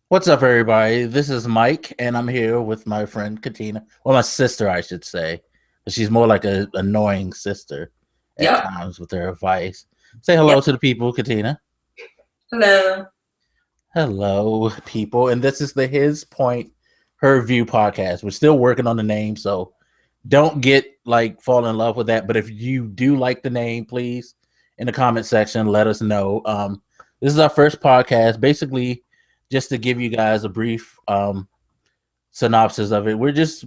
What's up, everybody? This is Mike, and I'm here with my friend Katina. Well, my sister, I should say. She's more like an annoying sister at Yep. times with her advice. Say hello Yep. to the people, Katina. Hello. Hello, people. And this is the His Point, Her View podcast. We're still working on the name, so don't get fall in love with that. But if you do like the name, please in the comment section let us know. This is our first podcast, basically just to give you guys a brief synopsis of it. We're just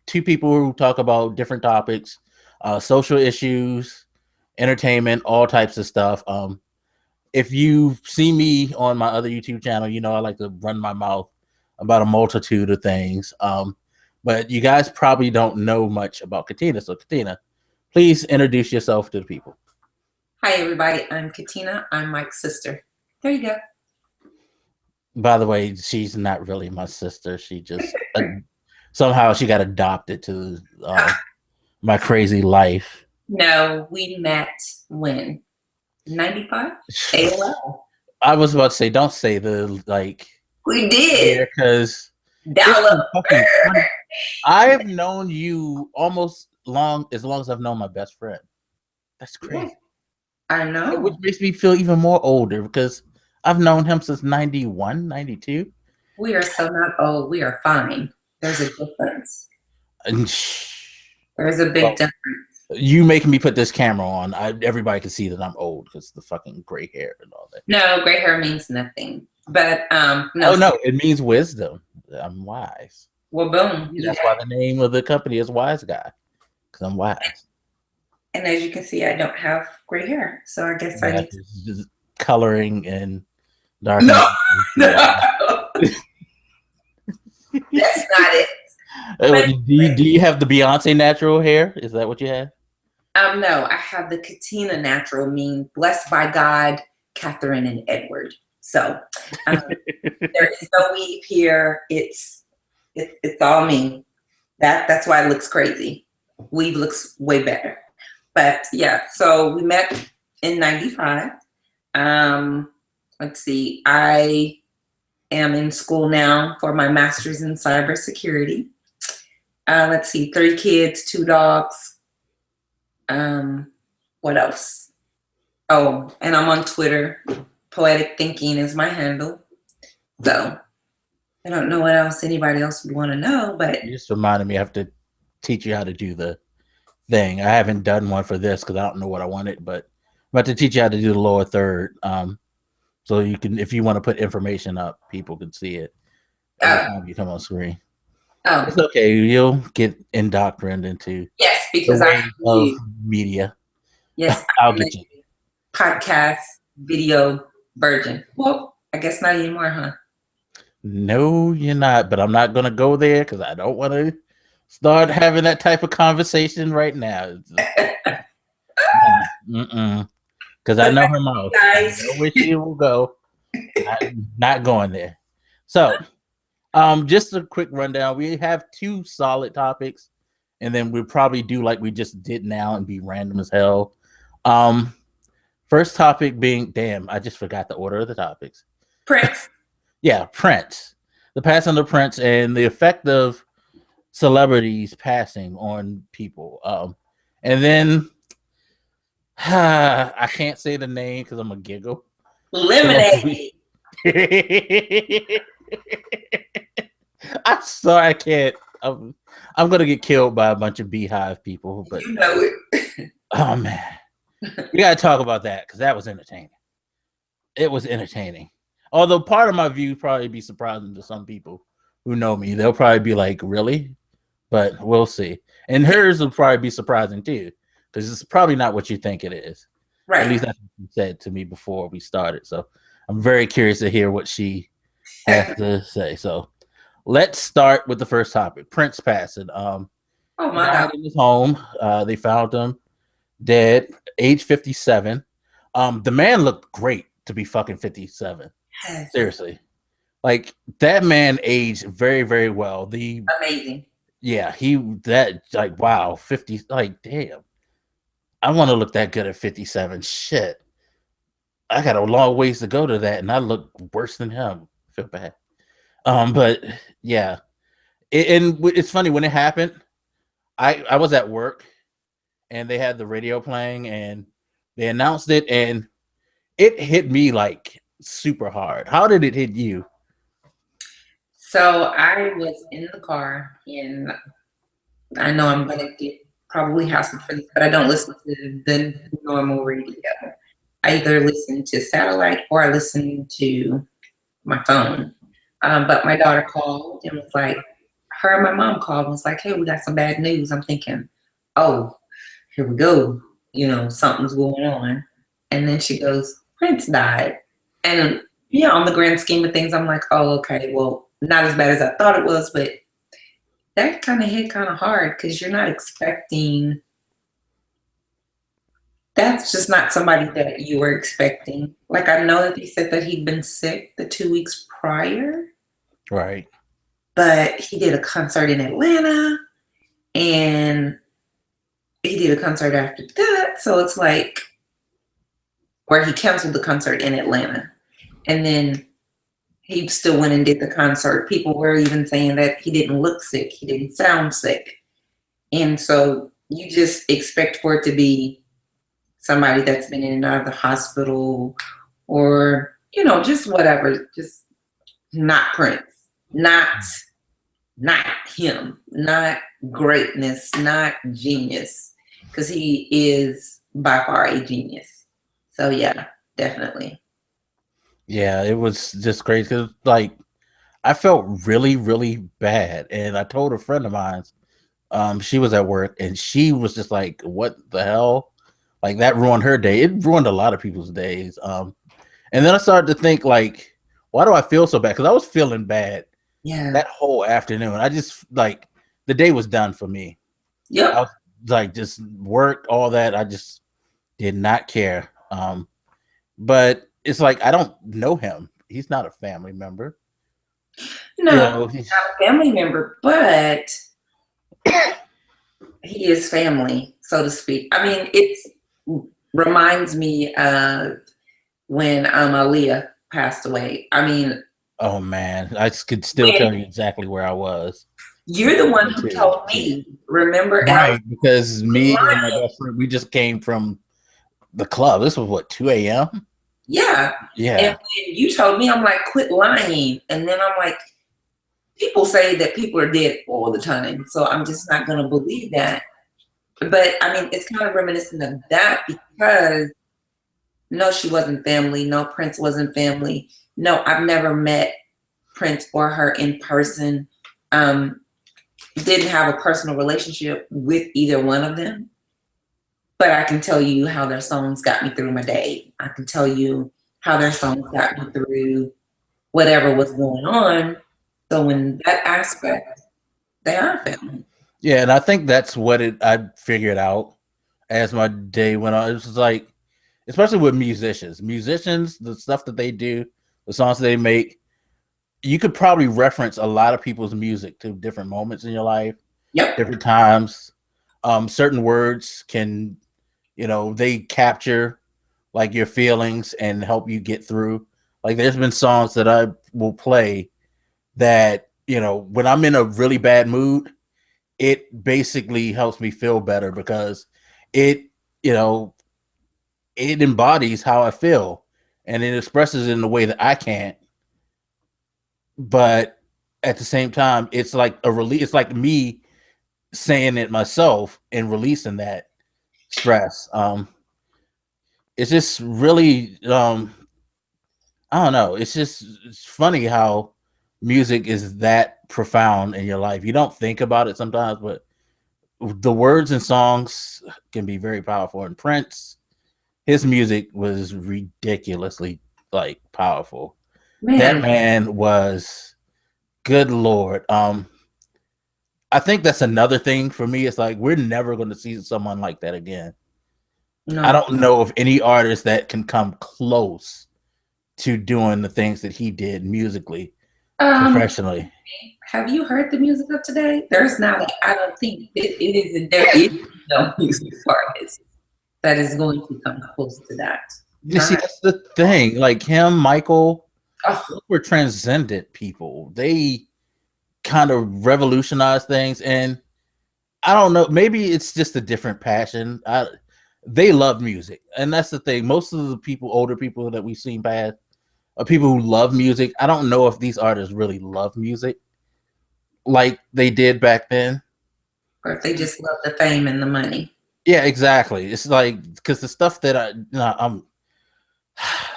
two people who talk about different topics, social issues, entertainment, all types of stuff. If you've seen me on my other YouTube channel, you know I like to run my mouth about a multitude of things. But you guys probably don't know much about Katina. So, Katina, please introduce yourself to the people. Hi, everybody. I'm Katina. I'm Mike's sister. There you go. By the way, she's not really my sister. She just somehow she got adopted to my crazy life. No, we met when? 95? AOL. I was about to say, don't say the We did. because I've known you almost as long as I've known my best friend. That's crazy. Yeah, I know. Which makes me feel even more older because I've known him since 91, 92. We are so not old. We are fine. There's a difference. There's a big difference. You making me put this camera on. Everybody can see that I'm old because the fucking gray hair and all that. No, gray hair means nothing. But no. Oh no, it means wisdom. I'm wise. Well, boom. That's why the name of the company is Wise Guy, because I'm wise. And as you can see, I don't have gray hair, so I guess I need just coloring and dark. No. That's not it. Do you have the Beyonce natural hair? Is that what you have? No, I have the Katina natural, mean blessed by God, Catherine and Edward. So there is no weave here. It's all me. That's why it looks crazy. Weave looks way better. But yeah, so we met in 95. Let's see. I am in school now for my master's in cybersecurity. Let's see, 3 kids, 2 dogs. What else? Oh, and I'm on Twitter. Poetic Thinking is my handle. So I don't know what else anybody else would want to know, but you just reminded me I have to teach you how to do the thing. I haven't done one for this because I don't know what I wanted, but I'm about to teach you how to do the lower third. So you can, if you want to put information up, people can see it every time you come on screen. Oh, it's okay. You'll get indoctrinated into because I love media. Yes, I'll get you. Podcast video virgin. Well, I guess not anymore, huh? No, you're not. But I'm not gonna go there because I don't want to start having that type of conversation right now. Because I know her mouth. I know where she will go. I'm not going there. So, just a quick rundown. We have 2 solid topics, and then we'll probably do like we just did now and be random as hell. First topic being, damn, I just forgot the order of the topics. Prince. Yeah, Prince. The passing of Prince and the effect of celebrities passing on people. And then I can't say the name because I'm a giggle. Lemonade. I'm sorry, I can't. I'm gonna get killed by a bunch of beehive people, but you know it. Oh man, we gotta talk about that because that was entertaining. It was entertaining. Although part of my view probably be surprising to some people who know me. They'll probably be like, "Really?" But we'll see. And hers will probably be surprising too, because it's probably not what you think it is. Right. At least that's what you said to me before we started. So I'm very curious to hear what she has to say. So let's start with the first topic: Prince passing. Oh my God! In his home, they found him dead, age 57. The man looked great to be fucking 57. Yes. Seriously, like that man aged very, very well. Amazing. Yeah, wow, 50. Like, damn, I want to look that good at 57. Shit, I got a long ways to go to that, and I look worse than him. I feel bad. But yeah, and it's funny when it happened. I was at work and they had the radio playing and they announced it and it hit me like super hard. How did it hit you? So I was in the car, and I know I'm gonna get probably hassled for this, but I don't listen to the normal radio. I either listen to satellite or I listen to my phone. But my daughter called and was like, her and my mom called and was like, hey, we got some bad news. I'm thinking, oh, here we go. Something's going on. And then she goes, Prince died. And yeah, on the grand scheme of things, I'm like, oh, okay, well, not as bad as I thought it was, but that kind of hit kind of hard because you're not expecting. That's just not somebody that you were expecting. Like, I know that they said that he'd been sick the 2 weeks prior, Right. but he did a concert in Atlanta and he did a concert after that. So it's like, where he canceled the concert in Atlanta. And then he still went and did the concert. People were even saying that he didn't look sick, he didn't sound sick. And so you just expect for it to be somebody that's been in and out of the hospital or, just whatever, just not Prince, not him, not greatness, not genius, because he is by far a genius. So yeah, definitely. Yeah, it was just crazy because like I felt really, really bad. And I told a friend of mine, she was at work and she was just like, what the hell? Like that ruined her day. It ruined a lot of people's days. And then I started to think like, why do I feel so bad? Because I was feeling bad that whole afternoon. I just like the day was done for me. Yeah. I was like just work, all that. I just did not care. But it's like I don't know him. He's not a family member. No, he's not a family member, but he is family, so to speak. I mean, it reminds me of when Aaliyah passed away. I mean, oh man, I could still tell you exactly where I was. You're the one who told me. Remember, right? Because me and my best friend, we just came from the club. This was what 2 a.m. Yeah. And when you told me, I'm like, quit lying. And then I'm like, people say that people are dead all the time, so I'm just not going to believe that. But I mean, it's kind of reminiscent of that because no, she wasn't family. No, Prince wasn't family. No, I've never met Prince or her in person. Didn't have a personal relationship with either one of them. But I can tell you how their songs got me through my day. I can tell you how their songs got me through whatever was going on. So in that aspect, they are family. Yeah, and I think that's what I figured out as my day went on. It was like, especially with musicians, the stuff that they do, the songs that they make, you could probably reference a lot of people's music to different moments in your life, different times. Certain words can, they capture like your feelings and help you get through. Like there's been songs that I will play that, when I'm in a really bad mood, it basically helps me feel better because it embodies how I feel and it expresses it in a way that I can't. But at the same time, it's like a release. It's like me saying it myself and releasing that stress. It's just really, I don't know. It's funny how music is that profound in your life. You don't think about it sometimes, but the words and songs can be very powerful. And Prince, his music was ridiculously like powerful. That man was, good Lord. I think that's another thing for me. It's like we're never going to see someone like that again. No. I don't know of any artist that can come close to doing the things that he did musically, professionally. Have you heard the music of today? There's not. I don't think it is. There is no music artist that is going to come close to that. You see, that's the thing. Like him, Michael. Oh, were transcendent people. They kind of revolutionized things, and I don't know, maybe it's just a different passion. They love music, and that's the thing. Most of the people, older people that we've seen past, are people who love music. I don't know if these artists really love music like they did back then. or if they just love the fame and the money. Yeah, exactly. It's like because the stuff that I'm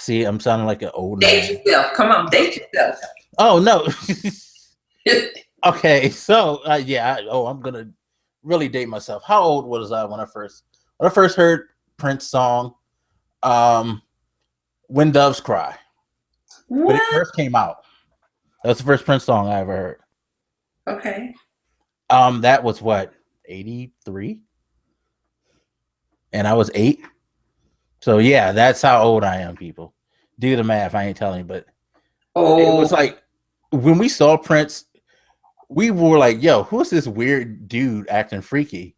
see, I'm sounding like an old Date man. yourself. Come on, date yourself. Oh no. Okay, so I'm gonna really date myself. How old was I when I first heard Prince song, um, "When Doves Cry"? When it What? first came out, that was the first Prince song I ever heard. Okay. That was what, 83, and I was 8. So yeah, that's how old I am. People, do the math. I ain't telling you, but it Oh, was like when we saw Prince, we were like, "Yo, who's this weird dude acting freaky?"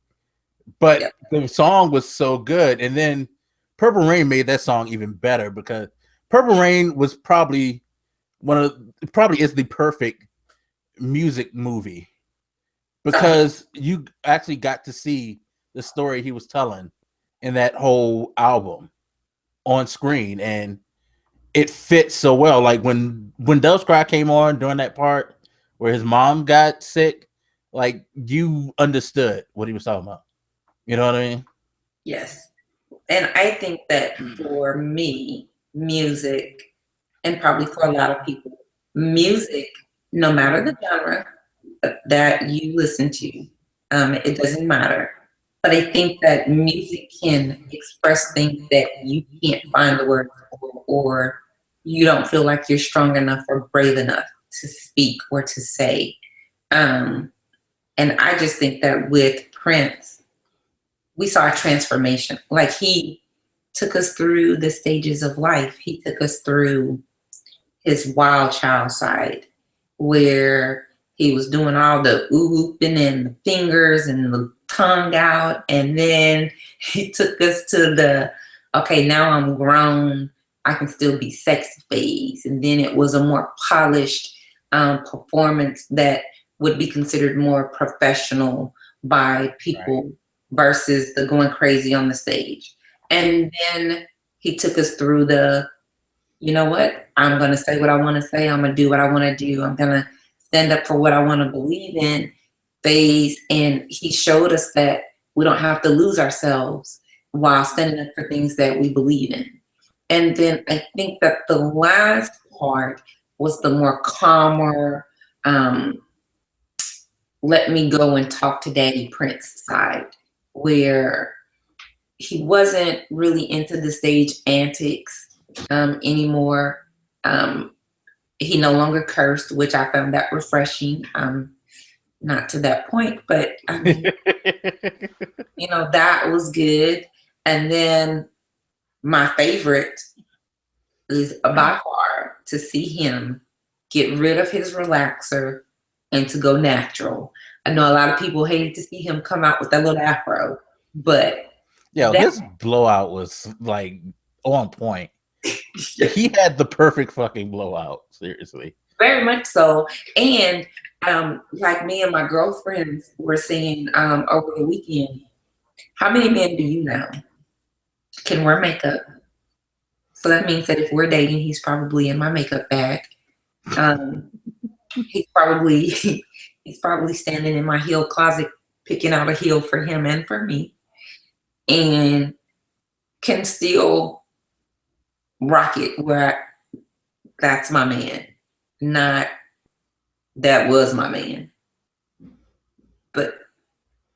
But yeah. the song was so good, and then Purple Rain made that song even better because Purple Rain was probably probably is the perfect music movie because you actually got to see the story he was telling in that whole album on screen, and it fits so well. Like when Dove's Cry came on during that part where his mom got sick, like you understood what he was talking about. You know what I mean? Yes. And I think that for me, music, and probably for a lot of people, music, no matter the genre that you listen to, it doesn't matter. But I think that music can express things that you can't find the words for, or you don't feel like you're strong enough or brave enough to speak or to say. Um, and I just think that with Prince, we saw a transformation. Like he took us through the stages of life. He took us through his wild child side where he was doing all the ooping and the fingers and the tongue out. And then he took us to the, okay, now I'm grown. I can still be sexy phase. And then it was a more polished performance that would be considered more professional by people versus the going crazy on the stage. And then he took us through the, you know what? I'm going to say what I want to say. I'm going to do what I want to do. I'm going to stand up for what I want to believe in phase. And he showed us that we don't have to lose ourselves while standing up for things that we believe in. And then I think that the last part was the more calmer, let me go and talk to Daddy Prince side, where he wasn't really into the stage antics anymore. He no longer cursed, which I found that refreshing. Not to that point, but I mean, that was good. And then my favorite is by far to see him get rid of his relaxer and to go natural. I know a lot of people hated to see him come out with that little afro, but His blowout was like on point. He had the perfect fucking blowout. Seriously, very much so. And like me and my girlfriends were saying over the weekend, how many men do you know can wear makeup? So that means that if we're dating, he's probably in my makeup bag. He's probably he's probably standing in my heel closet picking out a heel for him and for me, and can still rock it where that's my man, not that was my man. But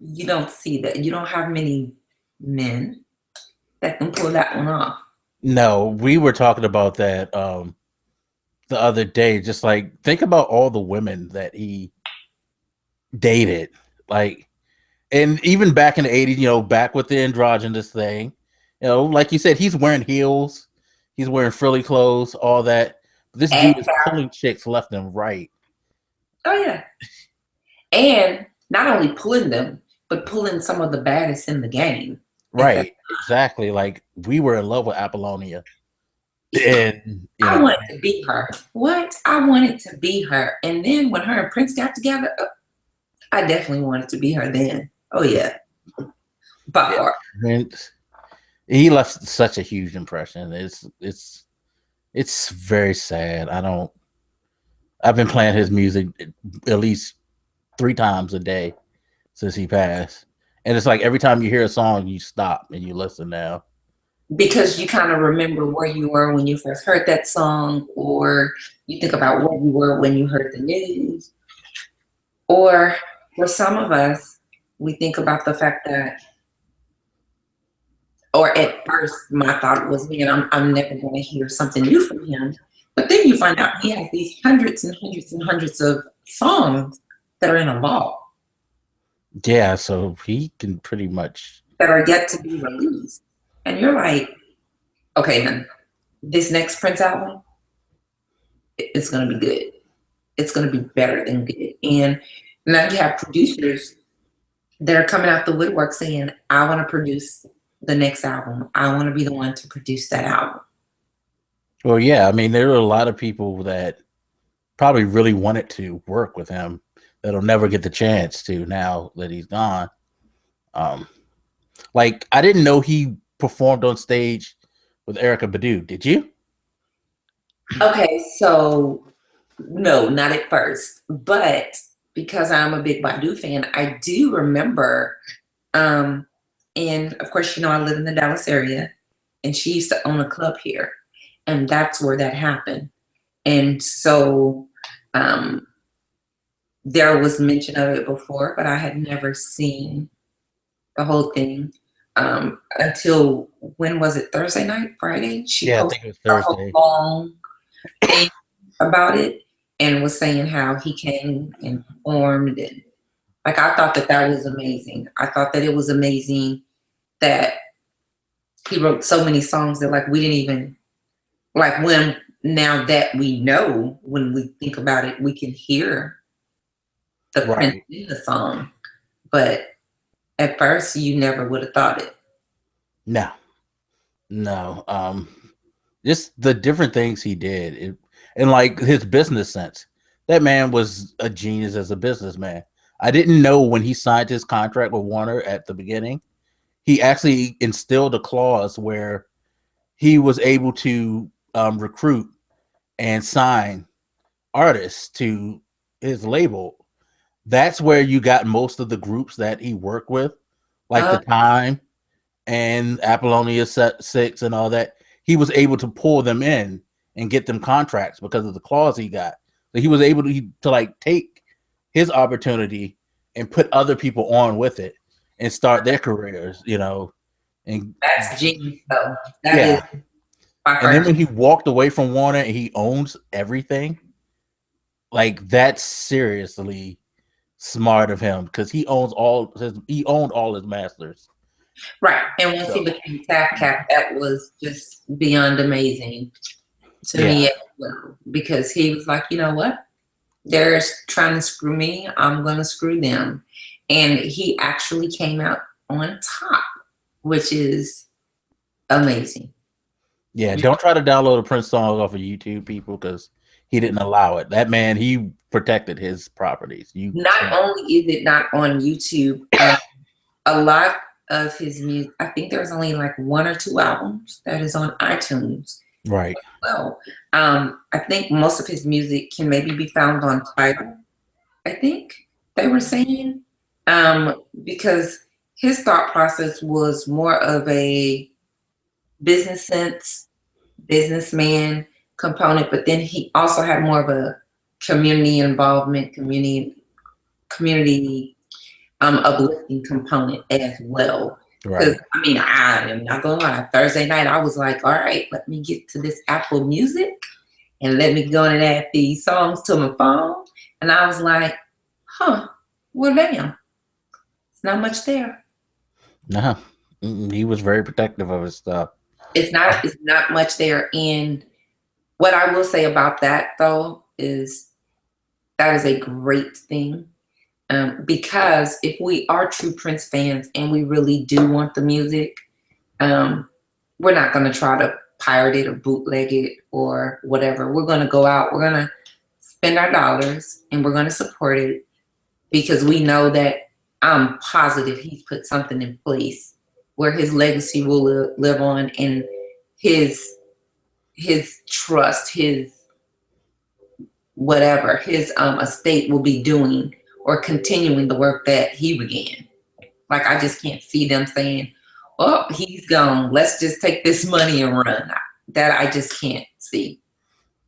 you don't see that. You don't have many men that can pull that one off. no, we were talking about that the other day. Just like think about all the women that he dated, like, and even back in the 80s, back with the androgynous thing, like you said, he's wearing heels, he's wearing frilly clothes, all that. But this dude is pulling chicks left and right. Oh yeah, and not only pulling them, but pulling some of the baddest in the game. Right, exactly. Like we were in love with Apollonia. And I wanted to be her. What? I wanted to be her. And then when her and Prince got together, I definitely wanted to be her then. Oh yeah. By far. Prince, he left such a huge impression. It's very sad. I've been playing his music at least 3 times a day since he passed. And it's like every time you hear a song, you stop and you listen now. Because you kind of remember where you were when you first heard that song, or you think about where you were when you heard the news. Or for some of us, we think about the fact that, or at first, my thought was, man, I'm never going to hear something new from him. But then you find out he has these hundreds and hundreds and hundreds of songs that are in a vault. Yeah, so he can pretty much, that are yet to be released. And you're like, okay, then this next Prince album, it's going to be good. It's going to be better than good. And now you have producers that are coming out the woodwork saying, I want to produce the next album. I want to be the one to produce that album. well, yeah, I mean, there are a lot of people that probably really wanted to work with him that'll never get the chance to now that he's gone. Like, I didn't know he performed on stage with Erykah Badu. Did you? Okay, so no, not at first, but because I'm a big Badu fan, I do remember, and of course, you know, I live in the Dallas area, and she used to own a club here, and that's where that happened. And so there was mention of it before, but I had never seen the whole thing until, when was it? Thursday night, Friday? She Yeah, I posted think it was a whole Thursday. long thing about it and was saying how he came and performed, and like, I thought that that was amazing. I thought that it was amazing that he wrote so many songs that, like, we didn't even, like, when, now that we know, when we think about it, we can hear the Prince Right. in the song, but at first you never would have thought it. No. No. Just the different things he did, and like his business sense. That man was a genius as a businessman. I didn't know when he signed his contract with Warner at the beginning, he actually instilled a clause where he was able to recruit and sign artists to his label. That's where you got most of the groups that he worked with, like The Time and Apollonia 6 and all that. He was able to pull them in and get them contracts because of the clause he got. So he was able to like take his opportunity and put other people on with it and start their careers, you know. And That's genius, though. That yeah. is my And then first. when he walked away from Warner and he owns everything, like that's seriously smart of him because he owned all his masters. Right. And once he became Tap Cap, that was just beyond amazing to me as well. Because he was like, you know what? They're trying to screw me. I'm going to screw them. And he actually came out on top, which is amazing. Yeah, don't try to download a Prince song off of YouTube, people, because he didn't allow it. That man, he protected his properties. Not only is it not on YouTube, a lot of his music, I think there's only like 1 or 2 albums that is on iTunes. Right. Well, I think most of his music can maybe be found on Tidal, I think they were saying, because his thought process was more of a business sense, businessman component, but then he also had more of a community involvement, community uplifting component as well. Because Right. I mean, I am not gonna lie. Thursday night, I was like, all right, let me get to this Apple Music and let me go and add these songs to my phone. And I was like, huh, well, damn, it's not much there. No, he was very protective of his stuff. It's not much there. And what I will say about that, though, is that is a great thing. Because if we are true Prince fans and we really do want the music, we're not going to try to pirate it or bootleg it or whatever. We're going to go out. We're going to spend our dollars and we're going to support it because we know that I'm positive he's put something in place where his legacy will live on and his trust, his whatever, his estate will be doing or continuing the work that he began. Like, I just can't see them saying, oh, he's gone. Let's just take this money and run. That I just can't see.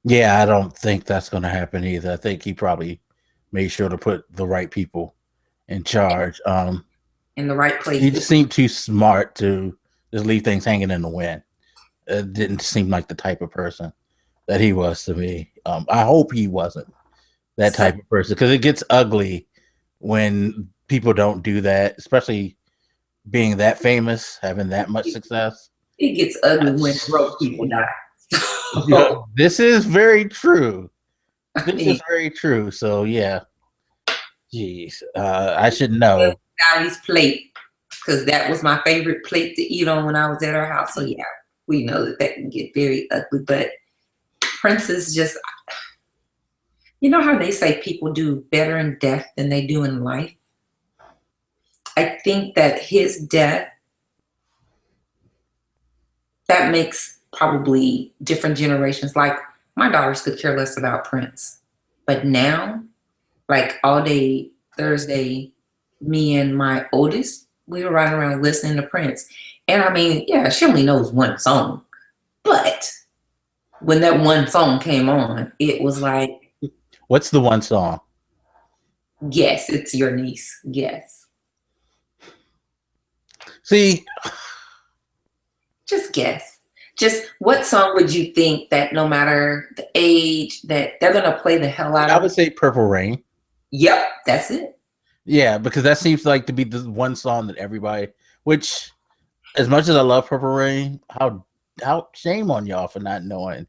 Yeah, I don't think that's going to happen either. I think he probably made sure to put the right people in charge. In the right place. He just seemed too smart to just leave things hanging in the wind. It didn't seem like the type of person that he was to me. I hope he wasn't that type of person because it gets ugly when people don't do that, especially being that famous, having that much success. It gets ugly when broke people die. Yeah, this is very true. This is very true. So yeah, jeez, I should know. Sally's plate, because that was my favorite plate to eat on when I was at her house. So yeah, we know that can get very ugly. But Prince is just, you know how they say people do better in death than they do in life? I think that his death, that makes probably different generations. Like, my daughters could care less about Prince. But now, like all day Thursday, me and my oldest, we were riding around listening to Prince. And I mean, yeah, she only knows one song. But when that one song came on, it was like, what's the one song? Yes, it's your niece. Yes. See, just guess. Just what song would you think that no matter the age that they're going to play the hell out of? I would say Purple Rain. Yep, that's it. Yeah, because that seems like to be the one song that everybody, which as much as I love Purple Rain, how shame on y'all for not knowing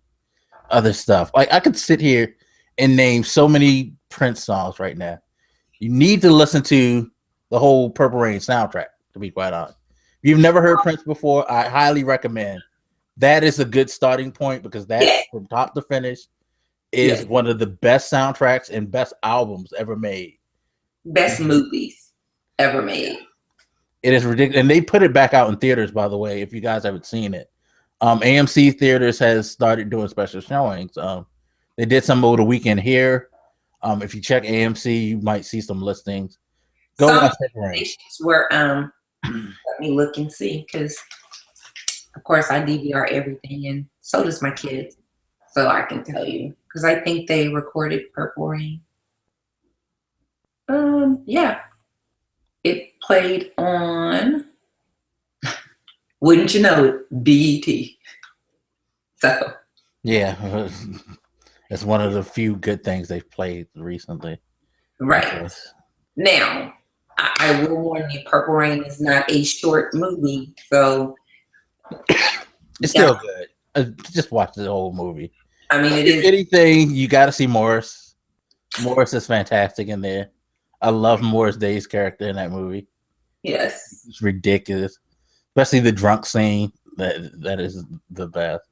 other stuff. Like, I could sit here and name so many Prince songs right now. You need to listen to the whole Purple Rain soundtrack, to be quite honest. If you've never heard Prince before, I highly recommend. That is a good starting point because that from top to finish is one of the best soundtracks and best albums ever made. Best movies ever made. It is ridiculous. And they put it back out in theaters, by the way, if you guys haven't seen it. AMC Theaters has started doing special showings. They did some over the weekend here. If you check AMC, you might see some listings. Go watch Purple Rain. Where let me look and see, because of course I DVR everything, and so does my kids. So I can tell you, because I think they recorded Purple Rain. Yeah, it played on. Wouldn't you know it, BET. So yeah, it's one of the few good things they've played recently. Right. Now, I will warn you, Purple Rain is not a short movie, so it's still good. Just watch the whole movie. I mean, if anything, you got to see Morris. Morris is fantastic in there. I love Morris Day's character in that movie. Yes, it's ridiculous, especially the drunk scene. That is the best.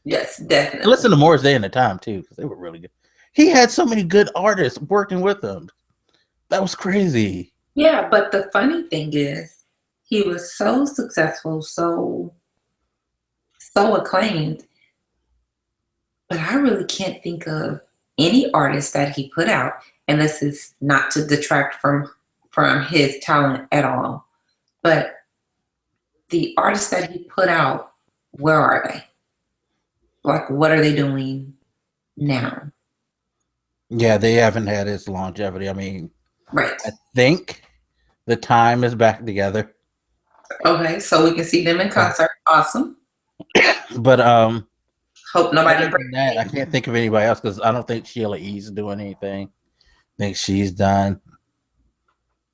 Yes, definitely. And listen to Morris Day in the time too, because they were really good. He had so many good artists working with him. That was crazy. Yeah, but the funny thing is, he was so successful, so acclaimed, but I really can't think of any artist that he put out, and this is not to detract from his talent at all, but the artists that he put out, where are they? Like, what are they doing now? Yeah, they haven't had his longevity. I mean, right. I think The Time is back together. Okay, so we can see them in concert. Awesome. But hope nobody breaks that. I can't think of anybody else because I don't think Sheila E.'s doing anything. I think she's done.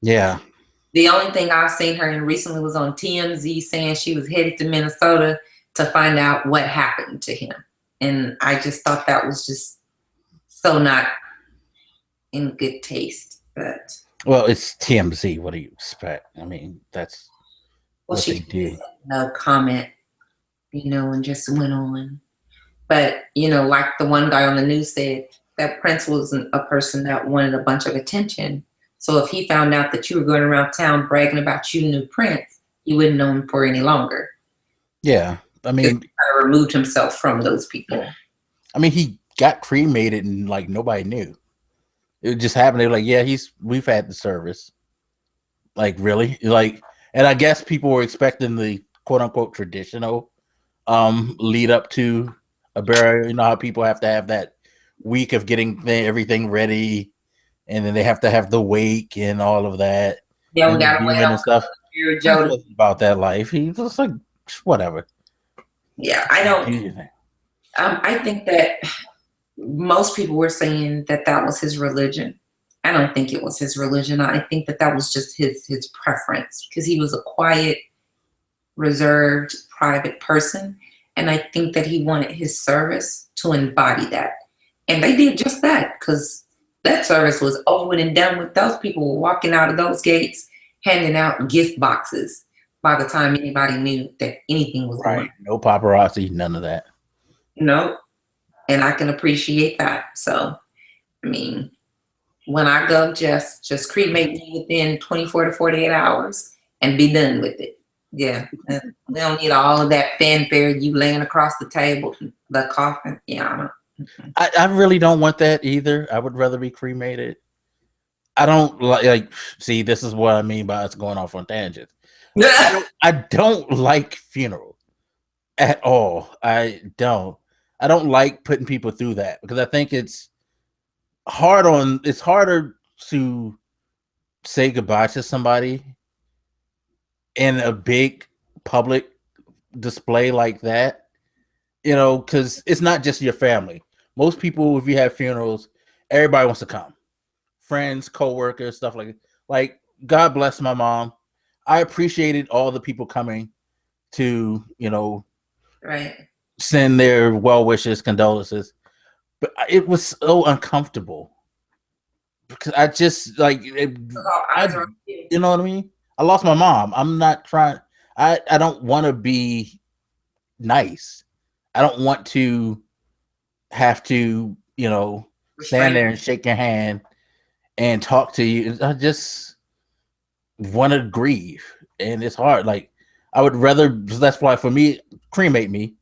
Yeah. The only thing I've seen her in recently was on TMZ saying she was headed to Minnesota to find out what happened to him. And I just thought that was just so not in good taste. But well, it's TMZ. What do you expect? I mean, that's what they do. No comment and just went on. But, like the one guy on the news said, that Prince wasn't a person that wanted a bunch of attention. So if he found out that you were going around town bragging about you knew Prince, you wouldn't know him for any longer. Yeah. I mean, he kind of removed himself from those people. I mean, he got cremated and like nobody knew. It just happened. They were like, yeah, we've had the service. Like, really? Like, and I guess people were expecting the quote unquote traditional lead up to a burial. You know how people have to have that week of getting everything ready, and then they have to have the wake and all of that. Yeah, we gotta wait on and stuff. Joe about that life. He was like, whatever. Yeah, I don't. I think that most people were saying that was his religion. I don't think it was his religion. I think that was just his preference, because he was a quiet, reserved, private person. And I think that he wanted his service to embody that. And they did just that, because that service was over and done with. Those people were walking out of those gates, handing out gift boxes by the time anybody knew that anything was going on. No paparazzi, none of that. No. And I can appreciate that. So, I mean, when I go, just cremate me within 24 to 48 hours and be done with it. Yeah. We don't need all of that fanfare, you laying across the table, the coffin. Yeah, I really don't want that either. I would rather be cremated. I don't like see, this is what I mean by us going off on tangents. I don't like funerals at all. I don't like putting people through that, because I think it's harder to say goodbye to somebody in a big public display like that, because it's not just your family. Most people, if you have funerals, everybody wants to come. Friends, co-workers, stuff like God bless my mom. I appreciated all the people coming to, right, send their well wishes, condolences, but it was so uncomfortable because I just like it, you know what I mean? I lost my mom. I'm not trying. I don't want to be nice. I don't want to have to, stand there and shake your hand and talk to you. I just want to grieve, and it's hard. Like, I would rather. That's why for me, cremate me.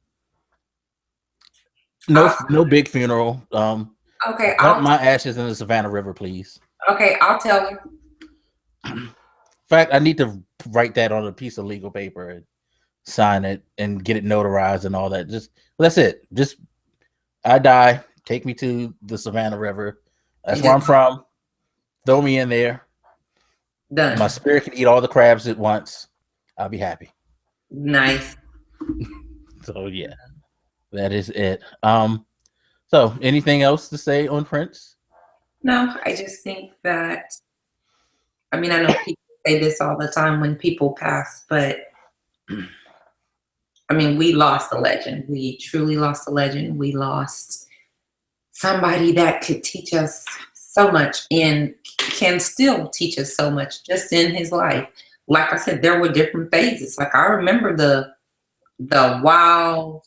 No big funeral. Okay, dump my ashes in the Savannah River, please. Okay, I'll tell you. In fact, I need to write that on a piece of legal paper and sign it and get it notarized and all that. That's it. Just I die. Take me to the Savannah River. That's where I'm from. Throw me in there. Done. My spirit can eat all the crabs at once. I'll be happy. Nice. So yeah, that is it. So anything else to say on Prince? No, I just think that, I mean, I know people say this all the time when people pass, but I mean, we lost a legend. We truly lost a legend. We lost somebody that could teach us so much and can still teach us so much just in his life. Like I said, there were different phases. Like I remember the wild,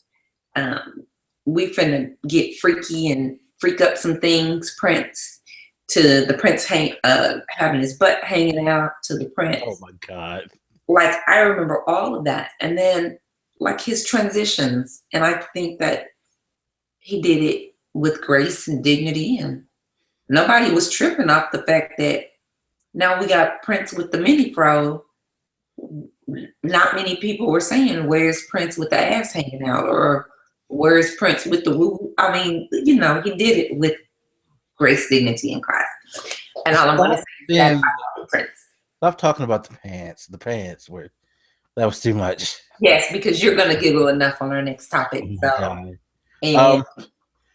we finna get freaky and freak up some things Prince, to the Prince having his butt hanging out, to the Prince. Oh my God. Like I remember all of that. And then like his transitions. And I think that he did it with grace and dignity, and nobody was tripping off the fact that now we got Prince with the mini fro. Not many people were saying, where's Prince with the ass hanging out, or where's Prince with the woo? I mean, he did it with grace, dignity, and class. And all I'm going to say is that I love Prince. Stop talking about the pants. The pants were, that was too much. Yes, because you're going to giggle enough on our next topic.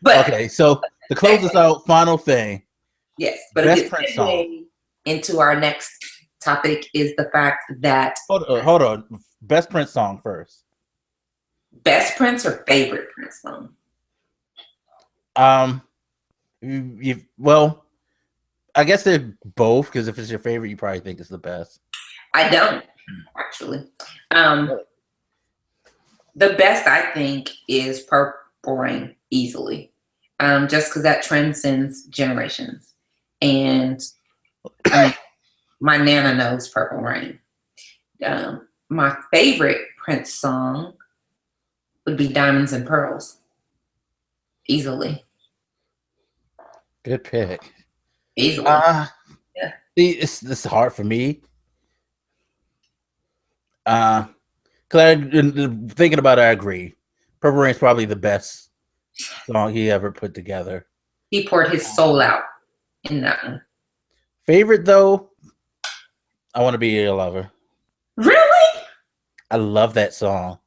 But okay, so to close this out, final thing. Yes, but best Prince song. Into our next topic is the fact that hold on. Best Prince song first. Best Prince or favorite Prince song? Well, I guess they're both, because if it's your favorite, you probably think it's the best. I don't actually. The best I think is Purple Rain, easily. Just because that transcends generations. And I mean, my Nana knows Purple Rain. My favorite Prince song would be Diamonds and Pearls. Easily. Good pick. Easily. Yeah. See, it's hard for me. Because thinking about it, I agree. Purple Rain's probably the best song he ever put together. He poured his soul out in that one. Favorite though, I Want to Be Your Lover. Really? I love that song.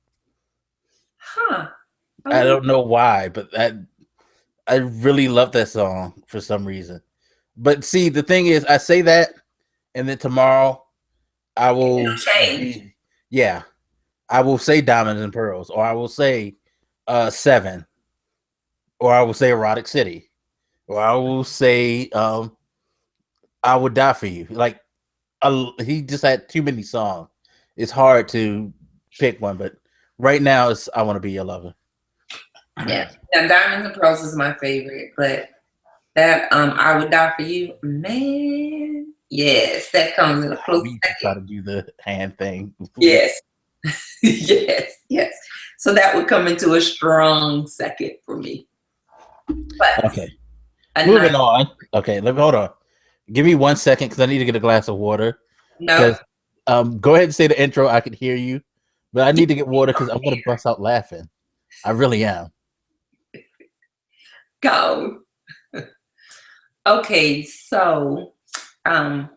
Huh. I don't know why, but I really love that song for some reason. But see, the thing is, I say that, and then tomorrow I will change. I will say Diamonds and Pearls, or I will say Seven, or I will say Erotic City, or I will say I Would Die for You. Like he just had too many songs. It's hard to pick one, but right now it's I Want to Be Your Lover. Yeah. Now Diamonds and Pearls is my favorite, but that I Would Die for You, man. Yes, that comes in a close second. Try to do the hand thing. Yes. yes. So that would come into a strong second for me. But okay. Moving on. Okay, hold on. Give me 1 second because I need to get a glass of water. No. Go ahead and say the intro. I can hear you, but I need to get water because I'm gonna bust out laughing. I really am. Go. Okay, so a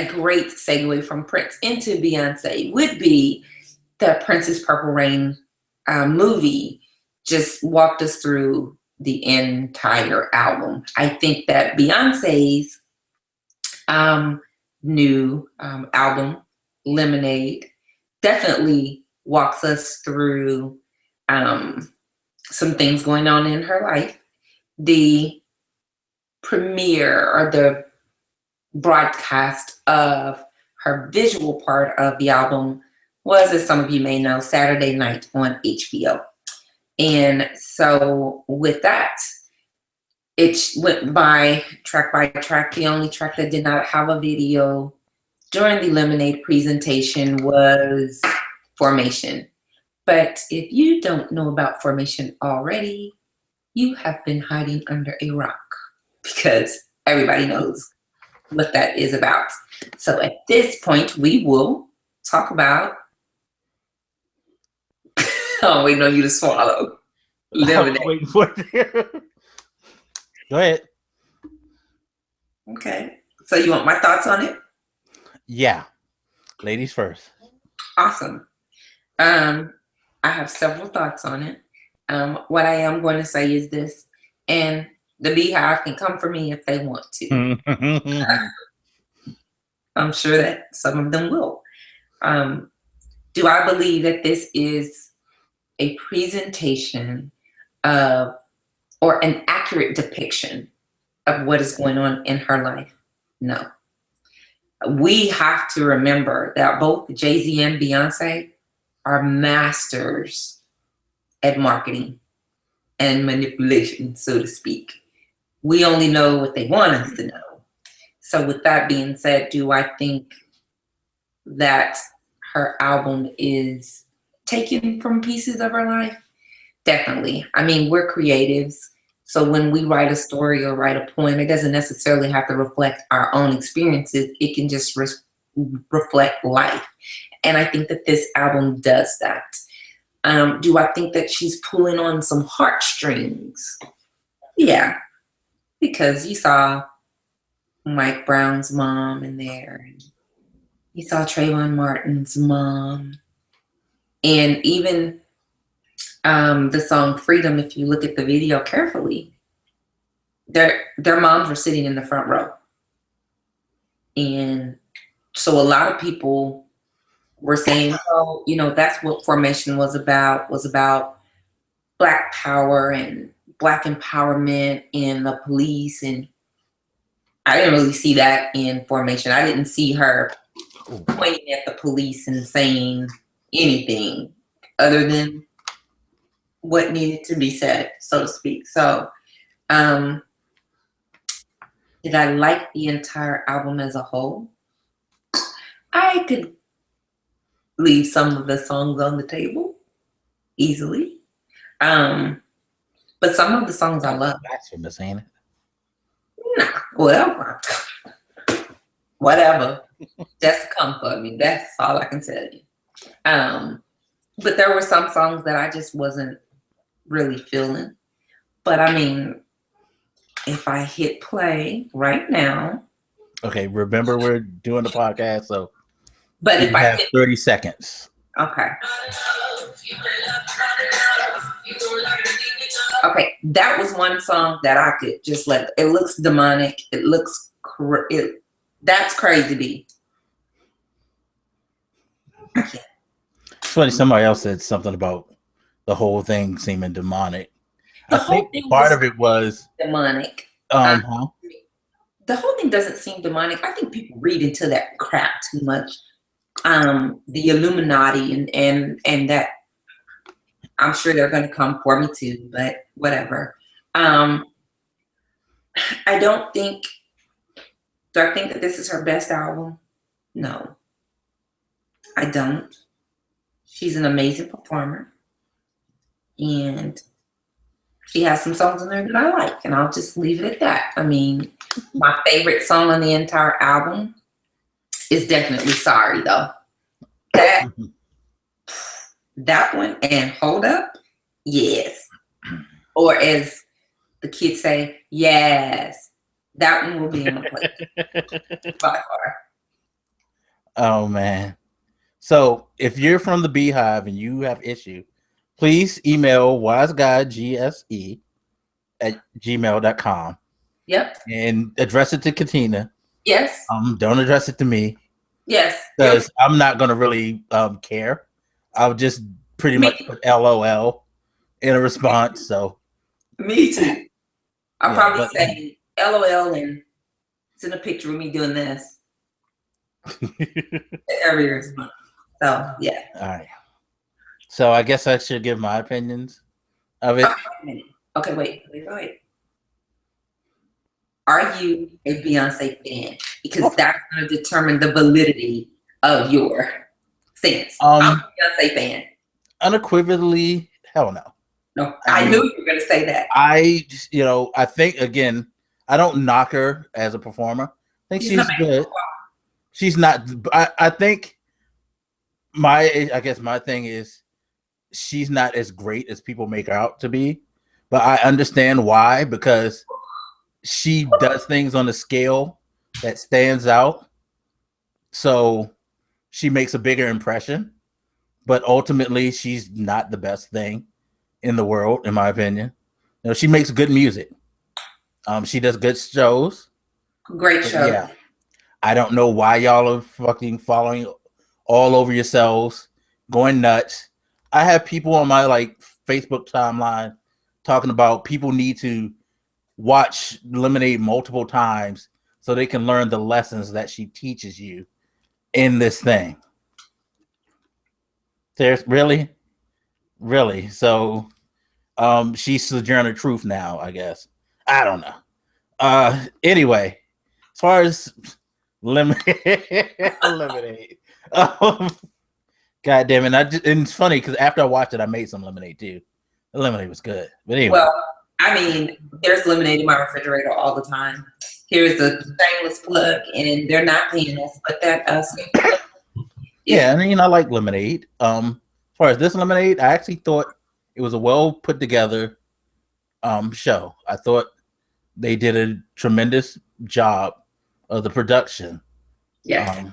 great segue from Prince into Beyonce would be the Prince's Purple Rain movie. Just walked us through the entire album. I think that Beyonce's new album, Lemonade, definitely walks us through some things going on in her life. The premiere or the broadcast of her visual part of the album was, as some of you may know, Saturday night on HBO. And so with that, it went by track. The only track that did not have a video during the Lemonade presentation was Formation. But if you don't know about Formation already, you have been hiding under a rock, because everybody knows what that is about. So at this point, we will talk about I'm waiting on you to swallow. Lemonade. I'm waiting for it. Go ahead. Okay. So you want my thoughts on it? Yeah. Ladies first. Awesome. I have several thoughts on it. What I am going to say is this, and the Beehive can come for me if they want to. I'm sure that some of them will. Do I believe that this is a presentation of, or an accurate depiction of what is going on in her life? No. We have to remember that both Jay-Z and Beyonce are masters at marketing and manipulation, so to speak. We only know what they want us to know. So with that being said, do I think that her album is taken from pieces of her life? Definitely. I mean, we're creatives. So when we write a story or write a poem, it doesn't necessarily have to reflect our own experiences. It can just reflect life. And I think that this album does that. Do I think that she's pulling on some heartstrings? Yeah, because you saw Mike Brown's mom in there. And you saw Trayvon Martin's mom. And even the song Freedom, if you look at the video carefully, their moms were sitting in the front row. And so a lot of people were saying, oh, you know, that's what Formation was about Black power and Black empowerment and the police. And I didn't really see that in Formation. I didn't see her pointing at the police and saying anything other than what needed to be said, so to speak. So, did I like the entire album as a whole? I could leave some of the songs on the table easily. But some of the songs I love. Blasphemous, ain't it? Nah, well, whatever. Just come for me. That's all I can tell you. But there were some songs that I just wasn't really feeling. But I mean, if I hit play right now. Okay, remember we're doing the podcast, so but if I have 30 seconds. Okay. Okay, that was one song that I could just let. It looks demonic. It looks that's crazy B. It's funny. Somebody else said something about the whole thing seeming demonic. I think part of it was demonic. The whole thing doesn't seem demonic. I think people read into that crap too much. The Illuminati and that. I'm sure they're going to come for me too, but whatever. I don't think. Do I think that this is her best album? No, I don't. She's an amazing performer, and she has some songs in there that I like, and I'll just leave it at that. I mean, my favorite song on the entire album is definitely "Sorry," though. That one and Hold Up, yes. Or as the kids say, yes. That one will be on the plate by far. Oh man. So if you're from the Beehive and you have issue, please email wiseguygse@gmail.com. Yep. And address it to Katina. Yes. Don't address it to me. Yes. Because I'm not gonna really care. I'll just pretty much put LOL in a response. So me too. I'll probably say LOL and send a picture of me doing this every response. So yeah. All right. So I guess I should give my opinions of it. Okay, wait. Are you a Beyonce fan? Because that's going to determine the validity of your stance. I'm a Beyonce fan. Unequivocally, hell no. No, I knew you were going to say that. I think, again, I don't knock her as a performer. I think she's good. She's not. I think I guess my thing is she's not as great as people make her out to be. But I understand why, because she does things on a scale that stands out. So she makes a bigger impression. But ultimately, she's not the best thing in the world, in my opinion. She makes good music. She does good shows. Great show. Yeah. I don't know why y'all are fucking following all over yourselves, going nuts. I have people on my Facebook timeline talking about people need to watch Lemonade multiple times so they can learn the lessons that she teaches you in this thing. There's really. So she's Sojourner Truth now, I guess. I don't know. Anyway, as far as Lemonade. God damn it. And it's funny because after I watched it, I made some lemonade too. The lemonade was good. But anyway. Well, I mean, there's lemonade in my refrigerator all the time. Here's a shameless plug, and they're not paying us, but that yeah, I mean, I like lemonade. As far as this lemonade, I actually thought it was a well put together show. I thought they did a tremendous job of the production. Yeah.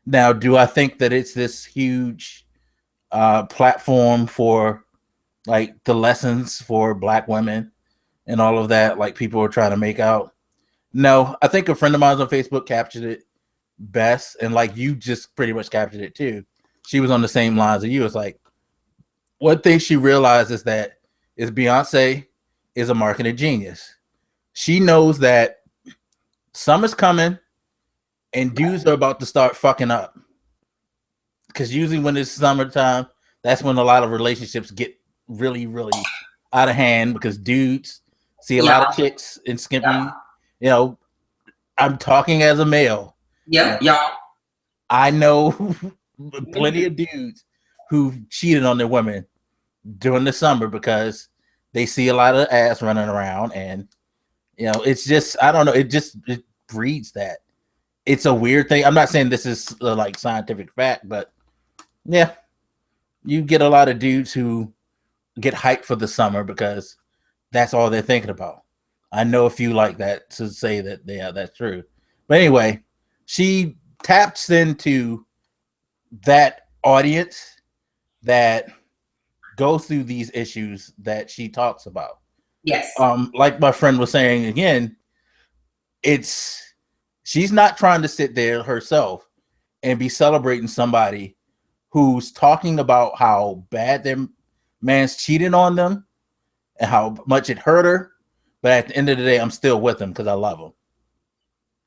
Now, do I think that it's this huge platform for the lessons for Black women and all of that, like people are trying to make out? No, I think a friend of mine on Facebook captured it best, and you just pretty much captured it too. She was on the same lines as you. It's one thing she realized is that Beyonce is a marketing genius. She knows that summer's coming and dudes are about to start fucking up. Because usually when it's summertime, that's when a lot of relationships get really, really out of hand because dudes see a lot of chicks in skimpy. You know, I'm talking as a male. Yep, y'all. I know plenty of dudes who cheated on their women during the summer because they see a lot of ass running around, and you know, it's just, I don't know, it breeds that. It's a weird thing. I'm not saying this is like scientific fact, but yeah, you get a lot of dudes who get hyped for the summer because that's all they're thinking about. I know a few like that to say that, yeah, that's true. But anyway, she taps into that audience that goes through these issues that she talks about. Yes. Like my friend was saying again, she's not trying to sit there herself and be celebrating somebody who's talking about how bad their man's cheating on them and how much it hurt her. But at the end of the day, I'm still with him because I love him.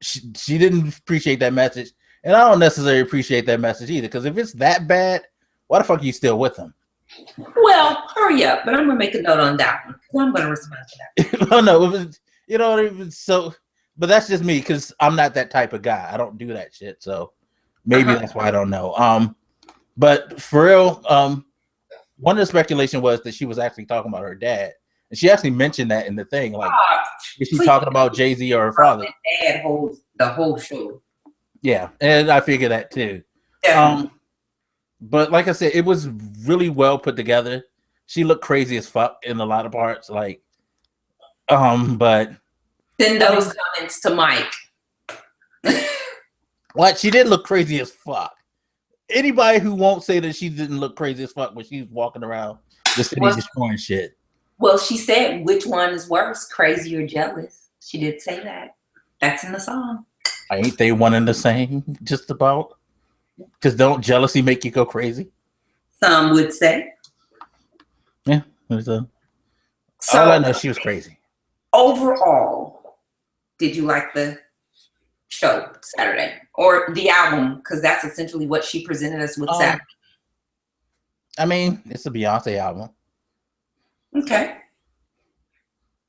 She didn't appreciate that message. And I don't necessarily appreciate that message either, because if it's that bad, why the fuck are you still with him? Well, hurry up, but I'm going to make a note on that one. Well, I'm going to respond to that. Oh, no, you know, so, but that's just me because I'm not that type of guy. I don't do that shit. So maybe that's why I don't know. But for real, one of the speculation was that she was actually talking about her dad. And she actually mentioned that in the thing. Like, is she talking about Jay-Z or her father? Dad holds the whole show. Yeah, and I figured that too. But like I said, it was really well put together. She looked crazy as fuck in a lot of parts. Like, but send those comments to Mike. What? She did look crazy as fuck. Anybody who won't say that she didn't look crazy as fuck when she's walking around the city destroying shit. Well, she said, which one is worse, crazy or jealous? She did say that. That's in the song. Ain't they one and the same, just about? Because don't jealousy make you go crazy? Some would say. Yeah. So all I know, she was crazy. Overall, did you like the show Saturday? Or the album? Because that's essentially what she presented us with Saturday. I mean, it's a Beyonce album. Okay.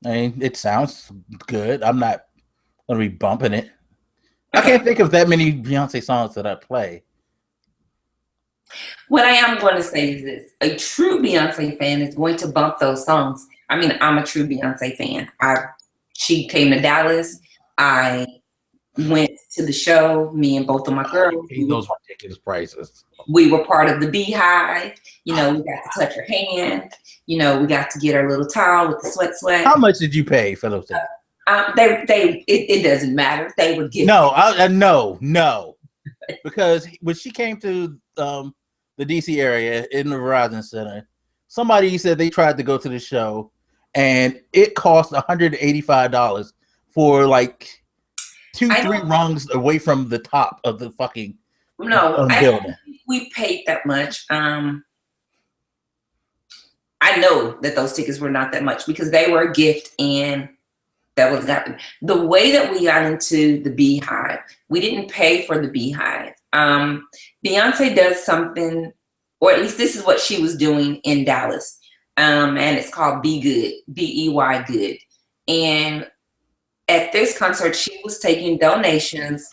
I mean, it sounds good. I'm not going to be bumping it. I can't think of that many Beyonce songs that I play. What I am going to say is this. A true Beyonce fan is going to bump those songs. I mean, I'm a true Beyonce fan. She came to Dallas. I went to the show, me and both of my girls. Those ridiculous prices. We were part of the Beehive. You know, we got to touch her hand. You know, we got to get our little towel with the sweat. How much did you pay for those things? It doesn't matter. They would give. No. Because when she came to the DC area in the Verizon Center, somebody said they tried to go to the show and it cost $185 for like 2-3 rungs away from the top of the fucking building. We paid that much. I know that those tickets were not that much because they were a gift, and that was not the way that we got into the Beehive. We didn't pay for the Beehive. Beyonce does something, or at least this is what she was doing in Dallas, and it's called Be Good, BEY Good. And at this concert, she was taking donations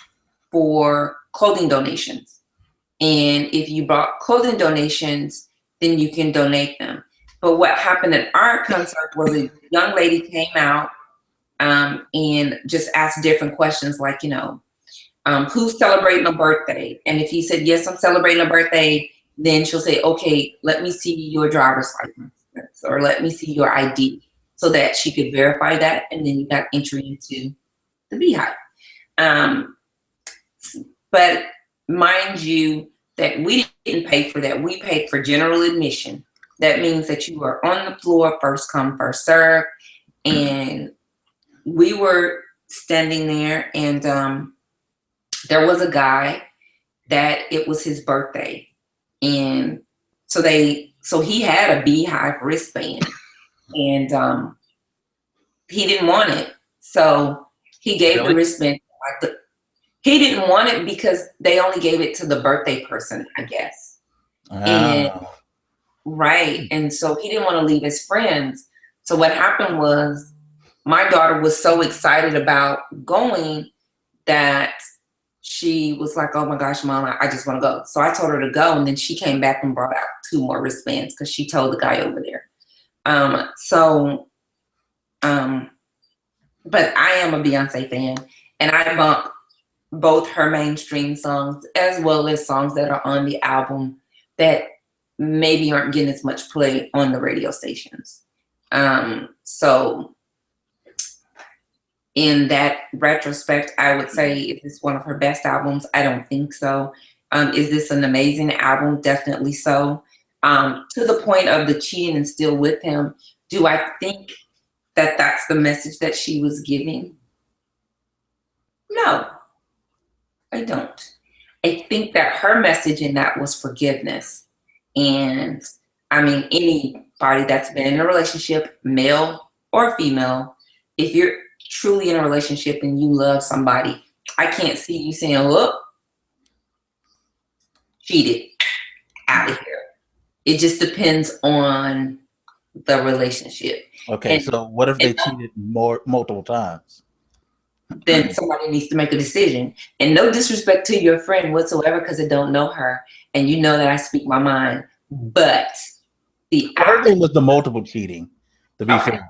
for clothing donations. And if you brought clothing donations, then you can donate them. But what happened at our concert was a young lady came out and just asked different questions like, who's celebrating a birthday? And if he said, yes, I'm celebrating a birthday, then she'll say, okay, let me see your driver's license or let me see your ID, so that she could verify that. And then you got entry into the Beehive. But mind you that we didn't pay for that. We paid for general admission. That means that you were on the floor, first come, first serve. And we were standing there, and there was a guy that it was his birthday. And so he had a Beehive wristband, and he didn't want it. So he gave the wristband. He didn't want it because they only gave it to the birthday person, I guess. And Right. And so he didn't want to leave his friends. So what happened was my daughter was so excited about going that she was like, oh my gosh, mom, I just want to go. So I told her to go. And then she came back and brought out 2 more wristbands because she told the guy over there. But I am a Beyonce fan, and I bump both her mainstream songs as well as songs that are on the album that maybe aren't getting as much play on the radio stations. So in that retrospect, I would say, is this one of her best albums? I don't think so. Is this an amazing album? Definitely so. To the point of the cheating and still with him, do I think that that's the message that she was giving? No, I don't. I think that her message in that was forgiveness. And I mean, anybody that's been in a relationship, male or female, if you're truly in a relationship and you love somebody, I can't see you saying, look, cheated, out of here. It just depends on the relationship. Okay, so what if they cheated multiple times? Then somebody needs to make a decision. And no disrespect to your friend whatsoever, because I don't know her, and you know that I speak my mind. But her thing was the multiple cheating, to be fair.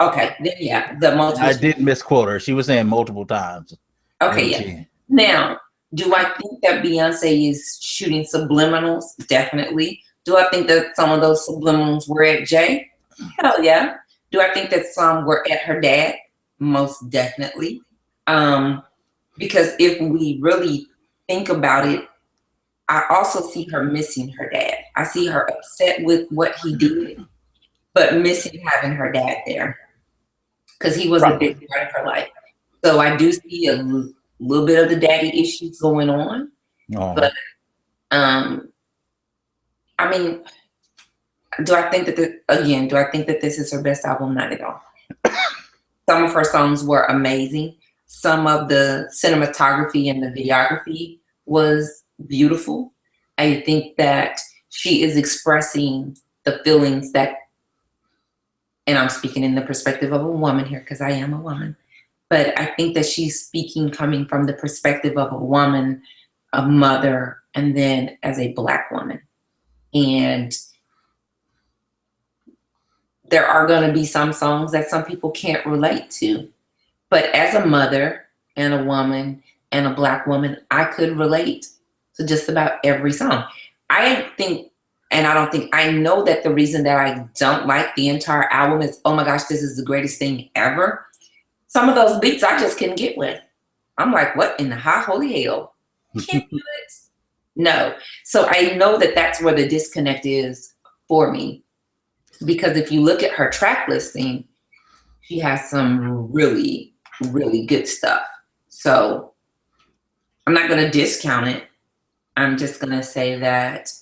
Okay, then yeah, the multiple. I did misquote her. She was saying multiple times. Okay, yeah. Now, do I think that Beyonce is shooting subliminals? Definitely. Do I think that some of those subliminals were at Jay? Hell yeah. Do I think that some were at her dad? Most definitely. Because if we really think about it, I also see her missing her dad. I see her upset with what he did, but missing having her dad there, because he was a big part of her life. So I do see a little bit of the daddy issues going on. But I mean, do I think that this is her best album? Not at all. Some of her songs were amazing. Some of the cinematography and the videography was beautiful. I think that she is expressing the feelings that, and I'm speaking in the perspective of a woman here because I am a woman, but I think that she's speaking coming from the perspective of a woman, a mother, and then as a Black woman. And there are going to be some songs that some people can't relate to. But as a mother and a woman and a Black woman, I could relate to just about every song. I know that the reason that I don't like the entire album is, oh my gosh, this is the greatest thing ever. Some of those beats I just couldn't get with. I'm like, what in the high holy hell? Can't do it. No. So I know that that's where the disconnect is for me. Because if you look at her track listing, she has some really, really good stuff. So I'm not going to discount it. I'm just going to say that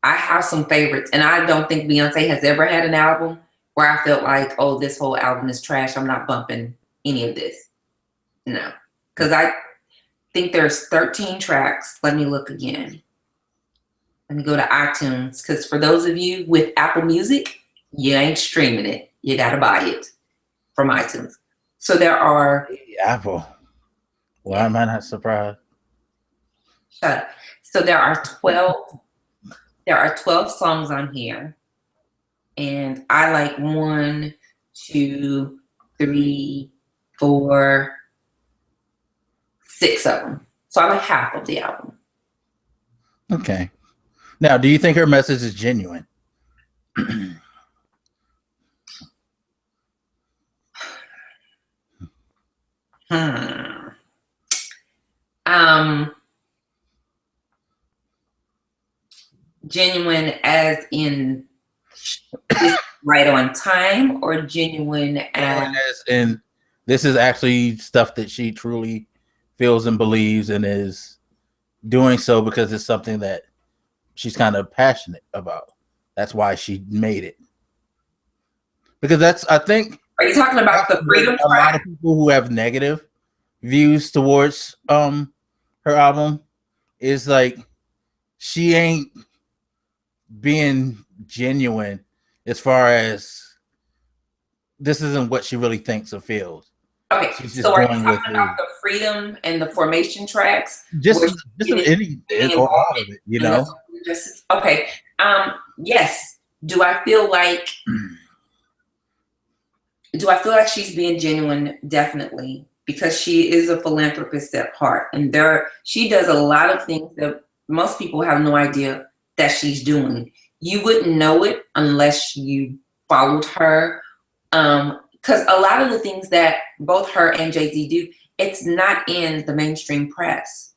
I have some favorites. And I don't think Beyonce has ever had an album where I felt like, oh, this whole album is trash. I'm not bumping any of this. No. Because I think there's 13 tracks. Let me look again. Let me go to iTunes, because for those of you with Apple Music, you ain't streaming it. You got to buy it from iTunes. So there are... Apple. Why am I not surprised? Shut up. So there are 12 songs on here. And I like 1, 2, 3, 4, 6 of them. So I like half of the album. Okay. Now, do you think her message is genuine? Genuine as in right on time, or genuine as in this is actually stuff that she truly feels and believes and is doing so because it's something that she's kind of passionate about. That's why she made it. Because that's, I think... Are you talking about the freedom track? A lot of people who have negative views towards her album is like, she ain't being genuine as far as this isn't what she really thinks or feels. Okay, She's just so are you going with talking about the freedom and the formation tracks? just Where any or all of it, you know. Okay. Yes. Do I feel like she's being genuine? Definitely, because she is a philanthropist at heart, and she does a lot of things that most people have no idea that she's doing. You wouldn't know it unless you followed her. Because a lot of the things that both her and Jay-Z do, it's not in the mainstream press.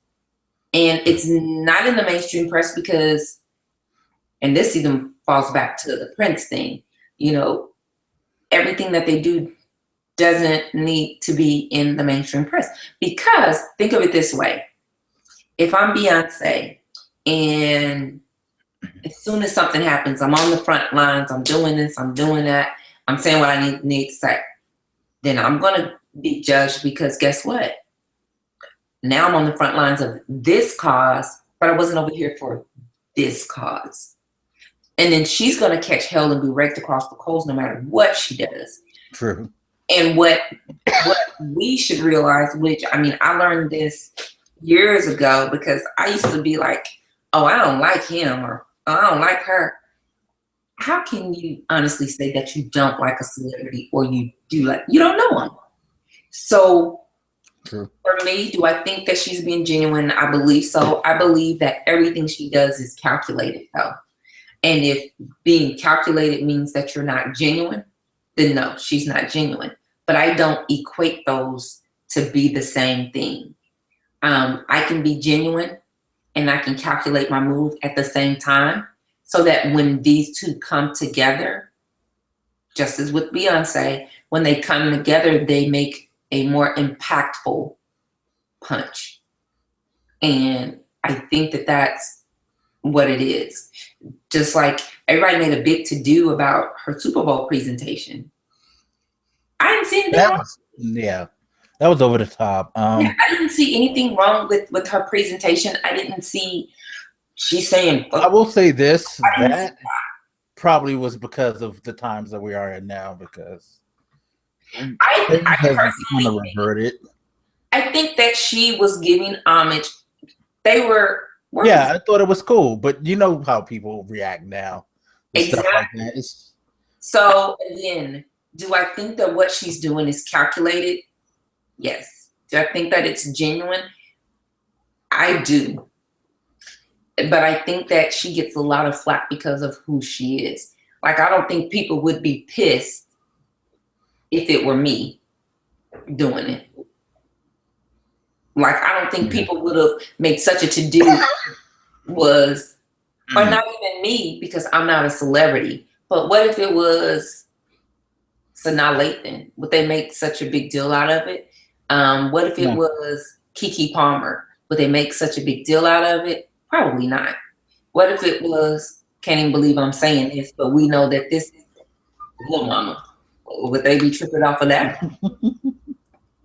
And it's not in the mainstream press because, and this even falls back to the Prince thing, you know, everything that they do doesn't need to be in the mainstream press. Because think of it this way. If I'm Beyonce and as soon as something happens, I'm on the front lines, I'm doing this, I'm doing that, I'm saying what I need to say, then I'm going to be judged because guess what? Now I'm on the front lines of this cause, but I wasn't over here for this cause. And then she's going to catch hell and be raked across the coals no matter what she does. True. And what we should realize, which, I mean, I learned this years ago because I used to be like, oh, I don't like him or oh, I don't like her. How can you honestly say that you don't like a celebrity or you do like, you don't know them? So true. For me, do I think that she's being genuine? I believe so. I believe that everything she does is calculated though. And if being calculated means that you're not genuine, then no, she's not genuine. But I don't equate those to be the same thing. I can be genuine and I can calculate my move at the same time. So that when these two come together, just as with Beyonce, when they come together, they make a more impactful punch. And I think that that's what it is. Just like everybody made a big to-do about her Super Bowl presentation. I didn't see anything wrong. That was over the top. I didn't see anything wrong with her presentation. I didn't see she's saying. I will say this: that probably was because of the times that we are in now. Because I personally reverted. I think that she was giving homage. They were. Yeah, I thought it was cool, but you know how people react now. Exactly. Stuff like that. So again, do I think that what she's doing is calculated? Yes. Do I think that it's genuine? I do. But I think that she gets a lot of flack because of who she is. Like, I don't think people would be pissed if it were me doing it. Like, I don't think people would have made such a to-do was, or not even me, because I'm not a celebrity. But what if it was Sanaa Lathan? Would they make such a big deal out of it? What if it was Keke Palmer? Would they make such a big deal out of it? Probably not. What if it was, can't even believe I'm saying this, but we know that this is Lil Mama. Would they be tripping off of that?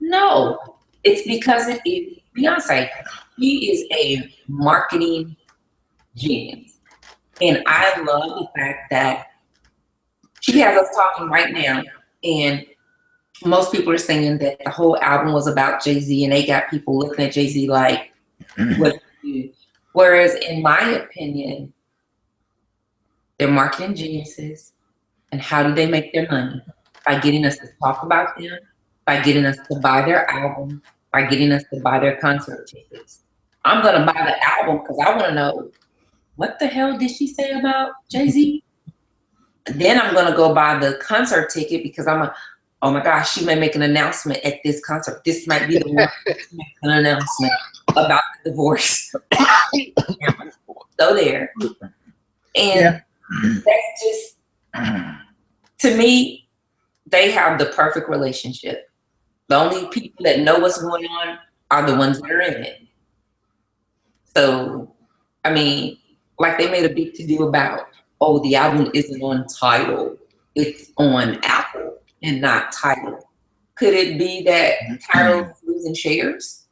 No. It's because it is Beyonce. She is a marketing genius. And I love the fact that she has us talking right now. And most people are saying that the whole album was about Jay-Z, and they got people looking at Jay-Z like, what do you do? Whereas in my opinion, they're marketing geniuses. And how do they make their money? By getting us to talk about them, by getting us to buy their album, by getting us to buy their concert tickets. I'm going to buy the album because I want to know, what the hell did she say about Jay-Z? Then I'm going to go buy the concert ticket because oh my gosh, she may make an announcement at this concert. This might be the one to make an announcement about the divorce. So there. And that's just, to me, they have the perfect relationship. The only people that know what's going on are the ones that are in it. So, I mean, like they made a big to-do about, oh, the album isn't on Tidal. It's on Apple and not Tidal. Could it be that Tidal is losing shares?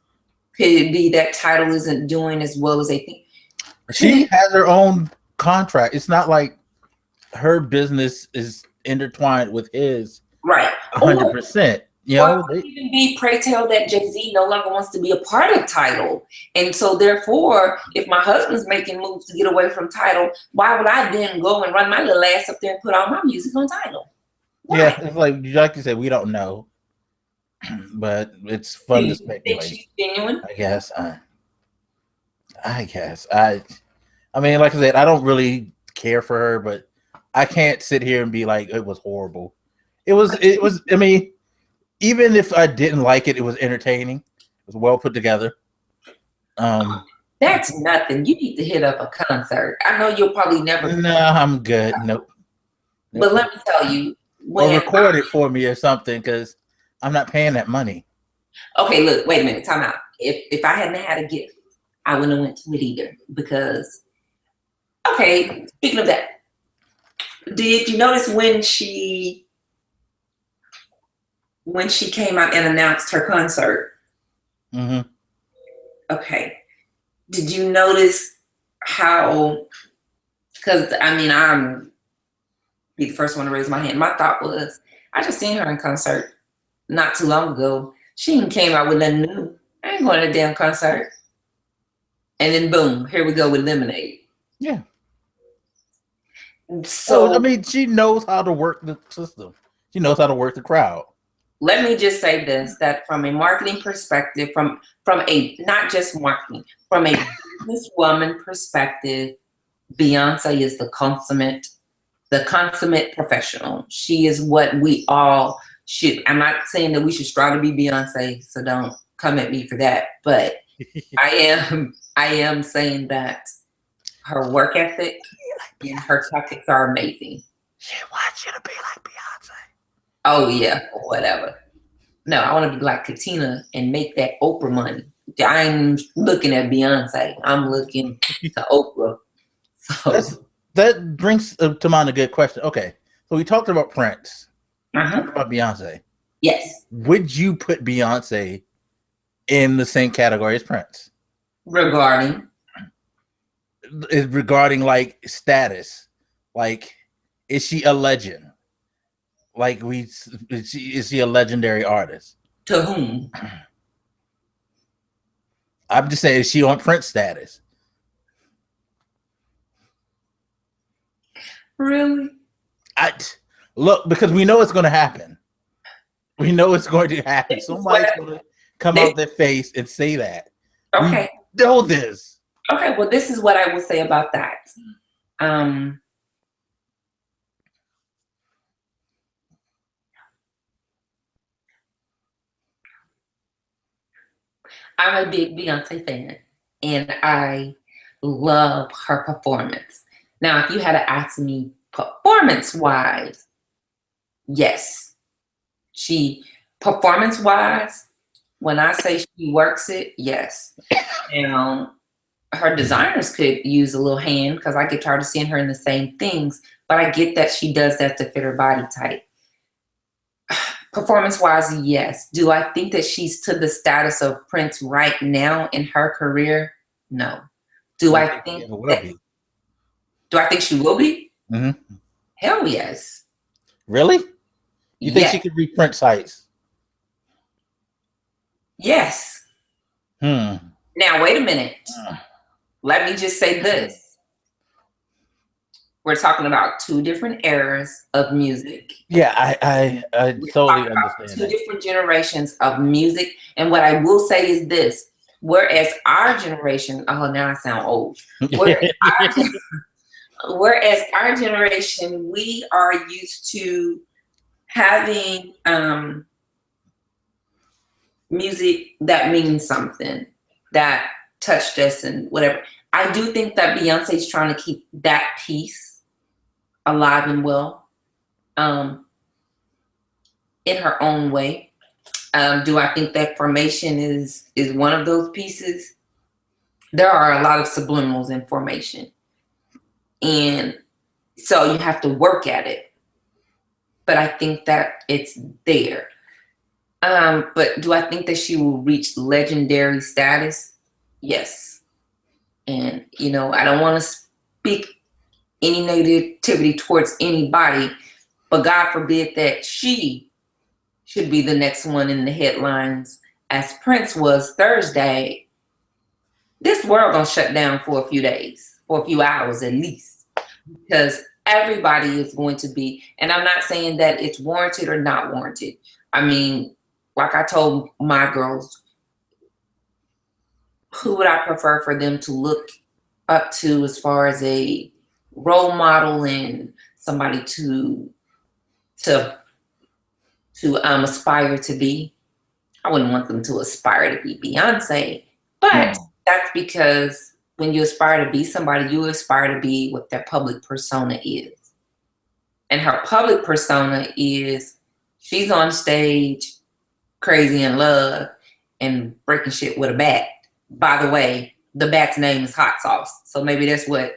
Could it be that Tidal isn't doing as well as they think? She has her own contract. It's not like her business is intertwined with his Right. 100%. You Or know, it could even be, pray tell, that Jay-Z no longer wants to be a part of Tidal. And so therefore, if my husband's making moves to get away from Tidal, why would I then go and run my little ass up there and put all my music on Tidal? Why? yeah, it's like you said, we don't know. But it's fun to speculate. Think she's genuine? I guess. I mean, like I said, I don't really care for her, but I can't sit here and be like, it was horrible. It was, I mean, even if I didn't like it, it was entertaining. It was well put together. That's nothing. You need to hit up a concert. I know you'll probably never. No, I'm good. Nope. But let me tell you. Or record it for me or something, because I'm not paying that money. Okay, look, wait a minute. Time out. If I hadn't had a gift, I wouldn't have went to it either. Because, okay, speaking of that, did you notice when she came out and announced her concert? Mm-hmm. Okay. Did you notice how, because I mean, I'm be the first one to raise my hand. My thought was, I just seen her in concert not too long ago. She even came out with nothing new. I ain't going to a damn concert. And then boom, here we go with Lemonade. Yeah. So I mean, she knows how to work the system. She knows how to work the crowd. Let me just say this, that from a marketing perspective, from a, not just marketing, from a businesswoman perspective, Beyonce is the consummate professional. She is what we all should. I'm not saying that we should strive to be Beyonce, so don't come at me for that. But I am saying that her work ethic and her tactics are amazing. She wants you to be like Beyonce. Oh yeah, whatever. No, I want to be like Katina and make that Oprah money. I'm looking at Beyonce. I'm looking to Oprah. So that brings to mind a good question. Okay, so we talked about Prince. Talked about Beyonce. Yes. Would you put Beyonce in the same category as Prince? Regarding like status, like is she a legend? Like is she a legendary artist? To whom? I'm just saying, is she on Prince status? Really? Look, because we know it's going to happen. We know it's going to happen. Somebody's going to come out their face and say that. Okay. We know this. Okay, well, this is what I will say about that. I'm a big Beyonce fan, and I love her performance. Now, if you had to ask me performance-wise, yes. Performance-wise, when I say she works it, yes. Now, her designers could use a little hand because I get tired of seeing her in the same things, but I get that she does that to fit her body type. Performance-wise, yes. Do I think that she's to the status of Prince right now in her career? No. Do I think she will be? Mm-hmm. Hell yes. Really? You think she could reach Prince heights? Yes. Now, wait a minute. Let me just say this. We're talking about two different eras of music. Yeah, I totally understand. Two different generations of music. And what I will say is this. Whereas our generation, oh, now I sound old. Whereas our generation, we are used to having music that means something, that touched us and whatever. I do think that Beyonce's trying to keep that piece alive and well in her own way. Do I think that Formation is one of those pieces? There are a lot of subliminals in Formation. And so you have to work at it. But I think that it's there. But do I think that she will reach legendary status? Yes. And, I don't want to speak any negativity towards anybody, but God forbid that she should be the next one in the headlines as Prince was Thursday. This world gonna shut down for a few days, for a few hours at least, because everybody is going to be, and I'm not saying that it's warranted or not warranted. I mean, like I told my girls, who would I prefer for them to look up to as far as a role model and somebody to aspire to be? I wouldn't want them to aspire to be Beyonce, but that's because when you aspire to be somebody, you aspire to be what their public persona is. And her public persona is she's on stage crazy in love and breaking shit with a bat. By the way, the bat's name is Hot Sauce. So maybe that's what,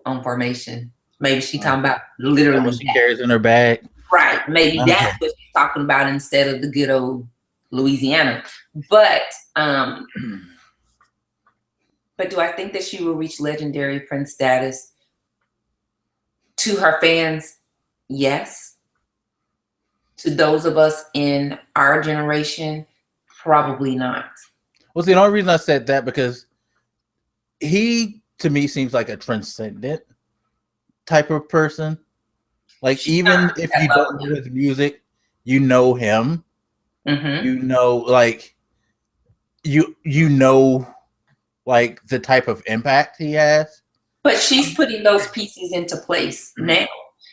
on Formation. Maybe she talking about literally what she carries in her bag. Right. Maybe that's what she's talking about instead of the good old Louisiana. But do I think that she will reach legendary Prince status? To her fans, yes. To those of us in our generation, probably not. Well, see, the only reason I said that because he, to me, seems like a transcendent type of person. Like, even if you don't know his music, you know him. Mm-hmm. You know, like, like, the type of impact he has. But she's putting those pieces into place now.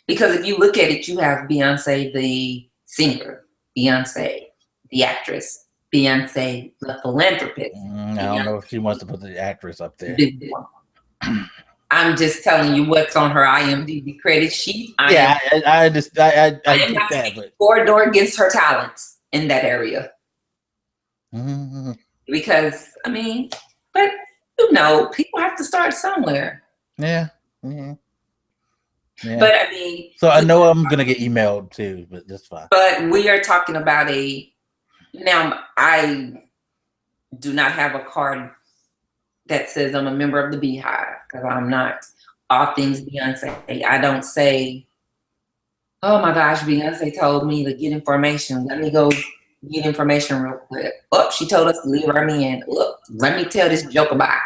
Because if you look at it, you have Beyonce, the singer, Beyonce, the actress, Beyonce, the philanthropist. I don't know if she wants to put the actress up there. I'm just telling you what's on her IMDb credit sheet. I get that, but or against her talents in that area. Mm-hmm. Because but people have to start somewhere. Yeah. Mm-hmm. Yeah. But so I know I'm gonna get emailed too, but that's fine. But we are talking about now I do not have a card that says I'm a member of the Beehive, because I'm not all things Beyonce. I don't say, oh my gosh, Beyonce told me to get information. Let me go get information real quick. Oh, she told us to leave her in. Oh, let me tell this joke about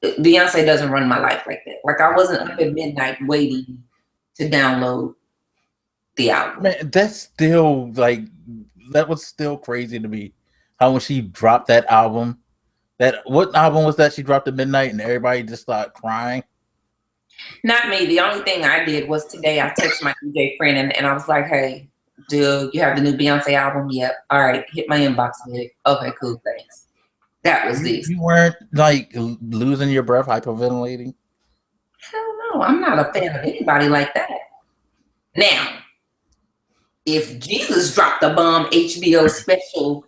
it. Beyonce doesn't run my life like that. Like, I wasn't up at midnight waiting to download the album. Man, that's still that was still crazy to me. How when she dropped that album, what album was that she dropped at midnight and everybody just started crying? Not me. The only thing I did was today I texted my DJ friend and I was like, hey, do you have the new Beyonce album? Yep. All right. Hit my inbox with it. Okay, cool. Thanks. That was this. You weren't losing your breath, hyperventilating? Hell no. I'm not a fan of anybody like that. Now, if Jesus dropped a bomb HBO special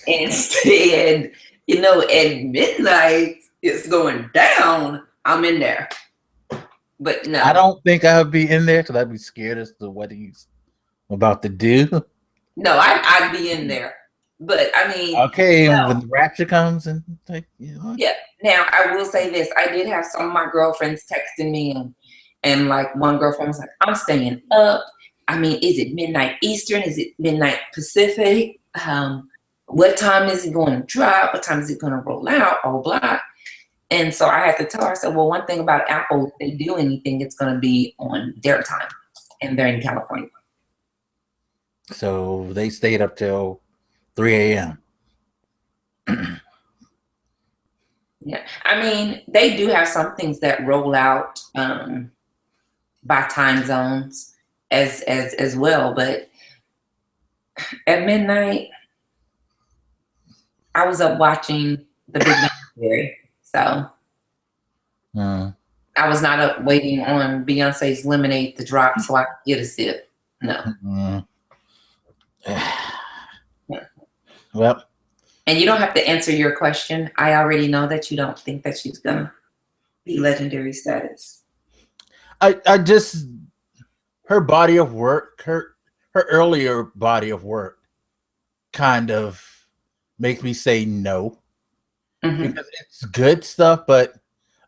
and said, at midnight it's going down, I'm in there. But no. I don't think I would be in there because I'd be scared as to what he's about to do. No, I'd be in there. But okay, when the rapture comes and yeah. Now I will say this: I did have some of my girlfriends texting me, and like one girlfriend was like, "I'm staying up. Is it midnight Eastern? Is it midnight Pacific? What time is it going to drop? What time is it going to roll out? Oh, blah." And so I had to tell her, I said, well, one thing about Apple, if they do anything, it's going to be on their time, and they're in California. So they stayed up till 3 a.m. Yeah. They do have some things that roll out by time zones as well. But at midnight, I was up watching The Big Bang Theory. So I was not up waiting on Beyonce's Lemonade to drop so I could get a sip. No. Well, and you don't have to answer your question. I already know that you don't think that she's gonna be legendary status. I just, her body of work, her earlier body of work kind of makes me say no. Mm-hmm. Because it's good stuff, but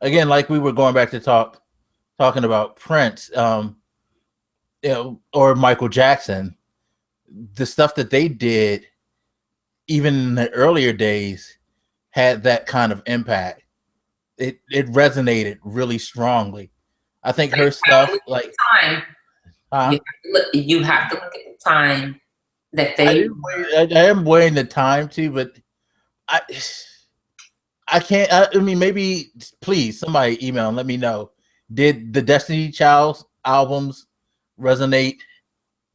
again, like we were going back to talk talking about Prince, or Michael Jackson, the stuff that they did, even in the earlier days, had that kind of impact. It resonated really strongly. I think her stuff, like, time. huh? You have to look at the time that I they. am weighing the time too, but I I can't. I mean, maybe please somebody email and let me know. Did the Destiny Child's albums resonate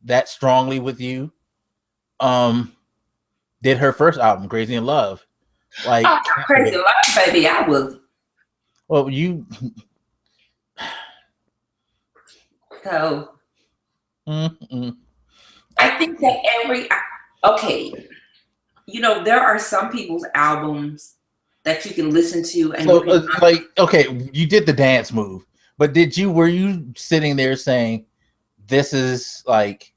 that strongly with you? Did her first album, Crazy in Love, like Crazy in Love, baby? I was. Well, you. So. Mm-mm. I think that okay, there are some people's albums that you can listen to and so, like, okay, you did the dance move, but were you sitting there saying, "This is like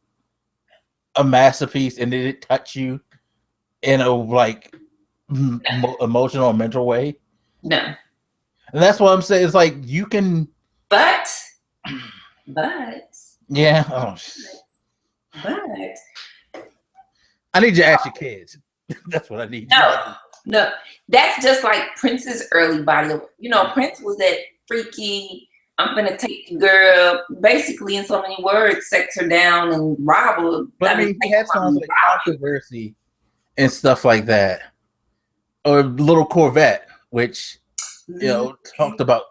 a masterpiece," and did it touch you in a like emotional or mental way? No. And that's what I'm saying. It's like you can, but yeah. Oh, but I need you to ask your kids. That's what I need. No, that's just like Prince's early body. Prince was that freaky, I'm gonna take the girl, basically in so many words, sex her down and rob her. But I mean, he had songs like Controversy and stuff like that, or Little Corvette, which talked about.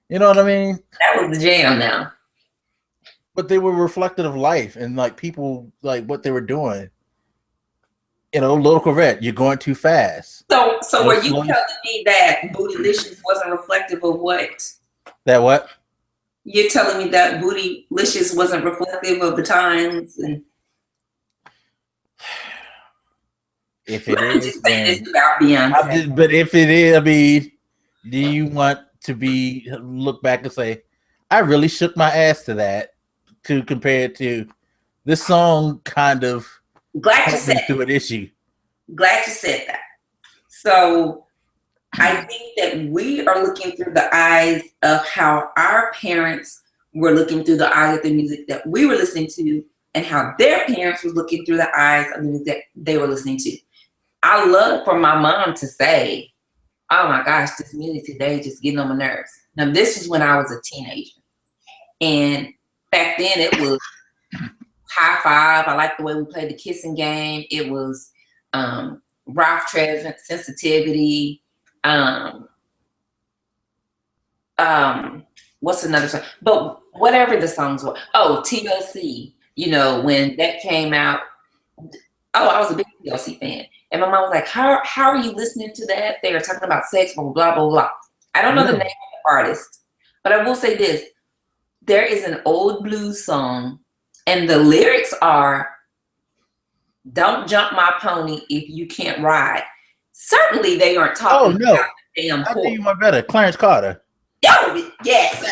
You know what I mean? That was the jam now. But they were reflective of life and like people, like what they were doing. Little Corvette, you're going too fast. So were you telling me that Bootylicious wasn't reflective of what? That what? You're telling me that Bootylicious wasn't reflective of the times and. If it is, just say this about Beyonce. But if it is, I mean, do you want to look back and say, I really shook my ass to that, to compare it to this song? Kind of glad you said through an issue. Glad you said that. So I think that we are looking through the eyes of how our parents were looking through the eyes of the music that we were listening to, and how their parents was looking through the eyes of the music that they were listening to. I love for my mom to say, oh my gosh, this music today just getting on my nerves. Now, this is when I was a teenager. And back then it was High Five. I liked the way we played the kissing game. It was Ralph Tresvant, Sensitivity. What's another song? But whatever the songs were. Oh, TLC. When that came out. Oh, I was a big TLC fan. And my mom was like, how are you listening to that? They were talking about sex, blah, blah, blah, blah. I don't know the name of the artist, but I will say this. There is an old blues song, and the lyrics are, don't jump my pony if you can't ride. Certainly they aren't talking about the damn I'll tell you one better. Clarence Carter. Oh, yes.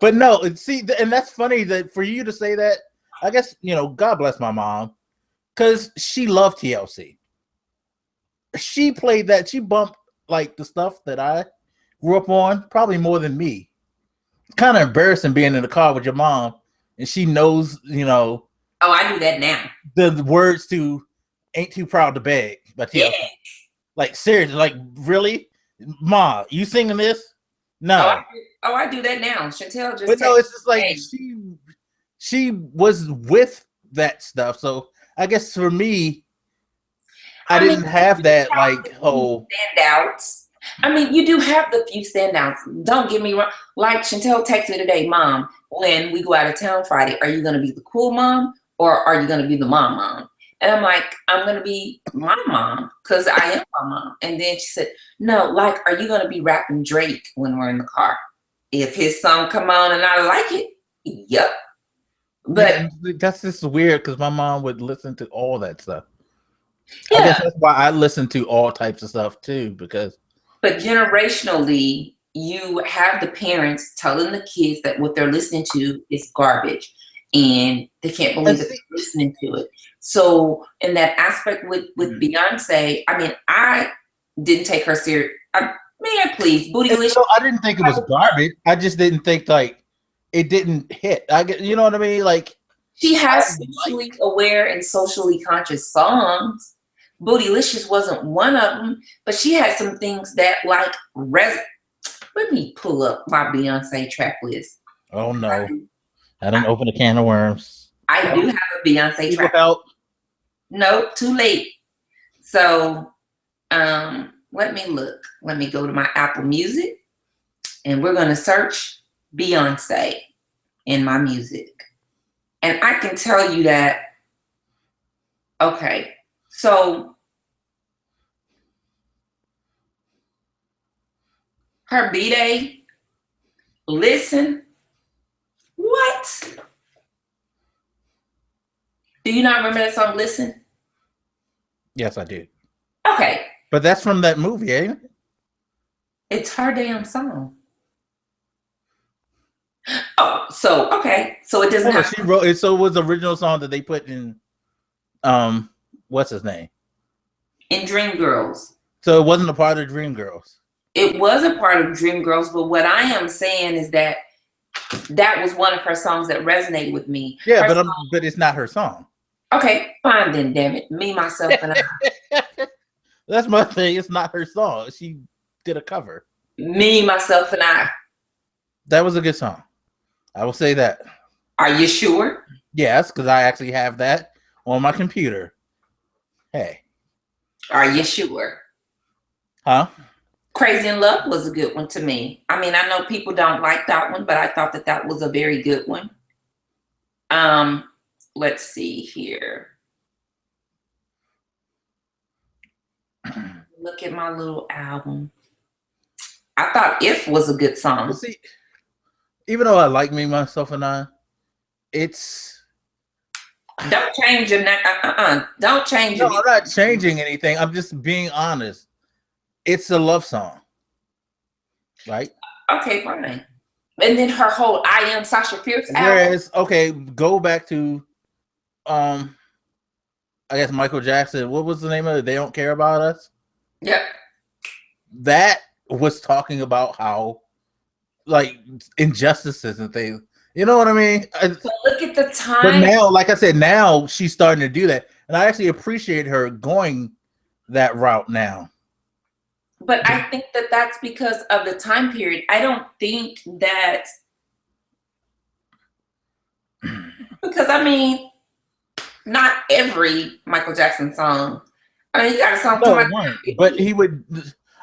But no, see, and that's funny that for you to say that, I guess, God bless my mom, because she loved TLC. She played that. She bumped like the stuff that I grew up on, probably more than me. It's kind of embarrassing being in the car with your mom and she knows, Oh, I do that now. The words to "Ain't Too Proud to Beg" by TLC. Yeah. Like seriously, like really, Ma, you singing this? No. Oh, I do that now. Chantel just. But no, it's just like she was with that stuff. So I guess for me, I didn't have that like whole standouts. I mean, you do have the few standouts. Don't get me wrong. Like Chantel texted me today, Mom, when we go out of town Friday, are you going to be the cool mom or are you going to be the mom? And I'm like, I'm going to be my mom because I am my mom. And then she said, no, like, are you going to be rapping Drake when we're in the car? If his song come on and I like it, yep. But that's just weird because my mom would listen to all that stuff. Yeah. I guess that's why I listen to all types of stuff too, because. But generationally, you have the parents telling the kids that what they're listening to is garbage, and they can't believe that they're listening to it. So, in that aspect with Beyonce, I mean, I didn't take her serious. Man, please, Bootylicious. So I didn't think it was garbage. I just didn't think like it didn't hit. You know what I mean? Like She I has socially aware and socially conscious songs. Bootylicious wasn't one of them, but she had some things that like let me pull up my Beyonce track list. Oh no. I didn't open a can of worms. I do have a Beyonce track. Help. Nope, too late. So let me look. Let me go to my Apple Music and we're gonna search Beyonce in my music. And I can tell you that, okay, so her B-Day, Listen, what? Do you not remember that song, Listen? Yes, I do. Okay. But that's from that movie, ain't it? It's her damn song. Oh, so okay. So it doesn't have she wrote it, so it was the original song that they put in what's his name? In Dreamgirls. So it wasn't a part of Dreamgirls. It was a part of Dreamgirls, but what I am saying is that that was one of her songs that resonated with me. Yeah, but it's not her song. Okay, fine then, damn it. Me, myself, and I. That's my thing. It's not her song. She did a cover. Me, myself, and I. That was a good song. I will say that. Are you sure? Yes, because I actually have that on my computer. Hey. Are you sure? Huh? Crazy in Love was a good one to me. I mean, I know people don't like that one, but I thought that that was a very good one. Let's see here. Look at my little album. I thought If was a good song. Well, see, even though I like Me, Myself, and I, it's... Don't change your don't change your... No, I'm not changing anything. I'm just being honest. It's a love song. Right? Okay, fine. And then her whole I Am Sasha Fierce album. Whereas, okay, go back to I guess Michael Jackson. What was the name of it? They Don't Care About Us? Yep. That was talking about how like injustices and things. You know what I mean? So look at the time. But now, like I said, now she's starting to do that. And I actually appreciate her going that route now. But I think that that's because of the time period. I don't think that... Because, I mean, not every Michael Jackson song. I mean, you got a song... No, but he would...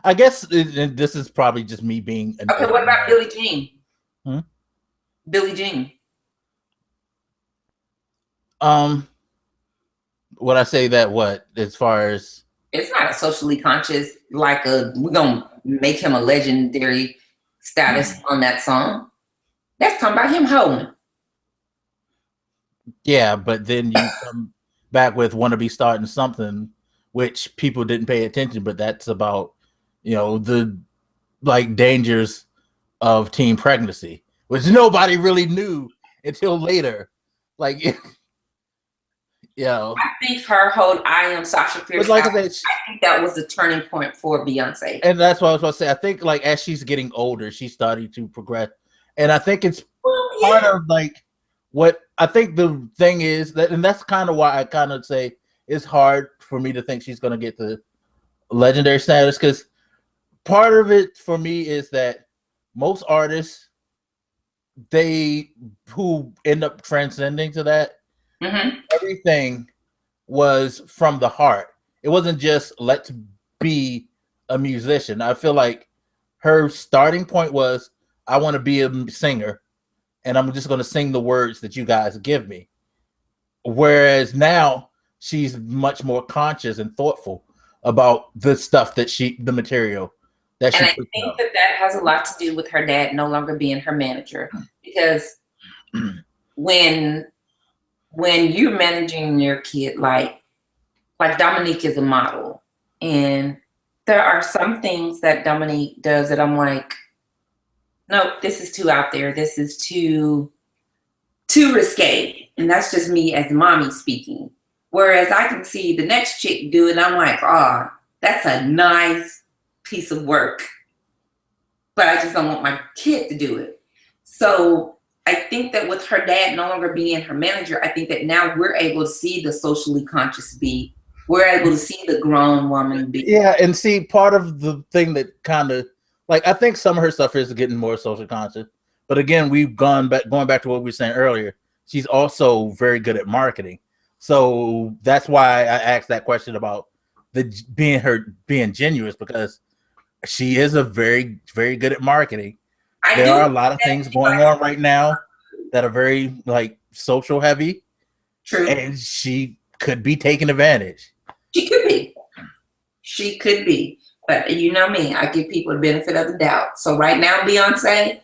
I guess this is probably just me being... Okay, what about Billie Jean? Hmm? Billie Jean. Would I say that what? As far as... It's not a socially conscious, like we're going to make him a legendary status on that song. That's talking about him hoeing. Yeah, but then you come back with "Wanna Be Starting Something," which people didn't pay attention, but that's about, you know, the like dangers of teen pregnancy, which nobody really knew until later. Like, you know, I think her whole "I Am Sasha Fierce" like album, I think that was the turning point for Beyonce. And that's what I was going to say. I think like as she's getting older, she's starting to progress, and I think it's part of like what I think the thing is that, and that's kind of why I kind of say it's hard for me to think she's going to get the legendary status, because part of it for me is that most artists, they who end up transcending to that, everything was from the heart. It wasn't just let's be a musician. I feel like her starting point was, I want to be a singer, and I'm just going to sing the words that you guys give me. Whereas now she's much more conscious and thoughtful about the stuff that the material that she. And I think that has a lot to do with her dad no longer being her manager, because when you're managing your kid, like Dominique is a model, and there are some things that Dominique does that I'm like, no, this is too out there. This is too risque. And that's just me as mommy speaking. Whereas I can see the next chick do it, and I'm like, oh, that's a nice piece of work. but I just don't want my kid to do it. So I think that with her dad no longer being her manager, I think that now we're able to see the socially conscious B. We're able to see the grown woman B. Yeah, and see, part of the thing that kind of, like, I think some of her stuff is getting more social conscious. But again, we've going back to what we were saying earlier. She's also very good at marketing. So that's why I asked that question about being genuine, because she is a very, very good at marketing. There are a lot of things going on right now that are very like social heavy. True. And she could be taking advantage. She could be. She could be. But you know me, I give people the benefit of the doubt. So right now, Beyonce,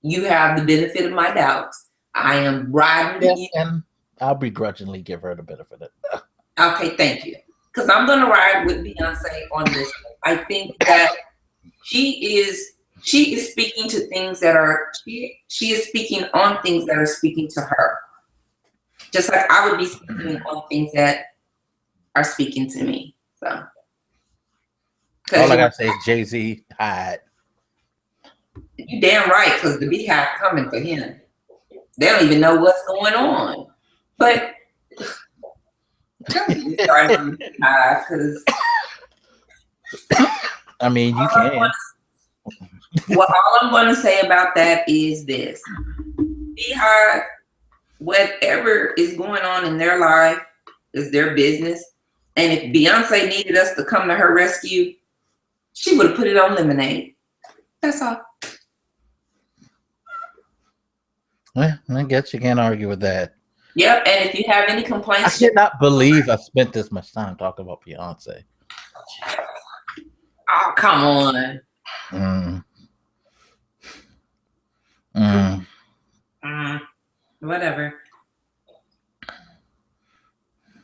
you have the benefit of my doubt. I am riding you. And I'll begrudgingly give her the benefit of that. Okay, thank you. Because I'm going to ride with Beyonce on this. I think that she is speaking to things that are, she is speaking on things that are speaking to her. Just like I would be speaking on things that are speaking to me. So. All I got to say is Jay-Z hide. You damn right, because the Beehive coming for him. They don't even know what's going on. But don't get me started on the Beehive, because I mean, you can. Well, all I'm going to say about that is this. Beehive, whatever is going on in their life is their business. And if Beyonce needed us to come to her rescue, she would have put it on Lemonade. That's all. Well, I guess you can't argue with that. Yep, and if you have any complaints... I cannot believe I spent this much time talking about Beyonce. Oh, come on. Whatever.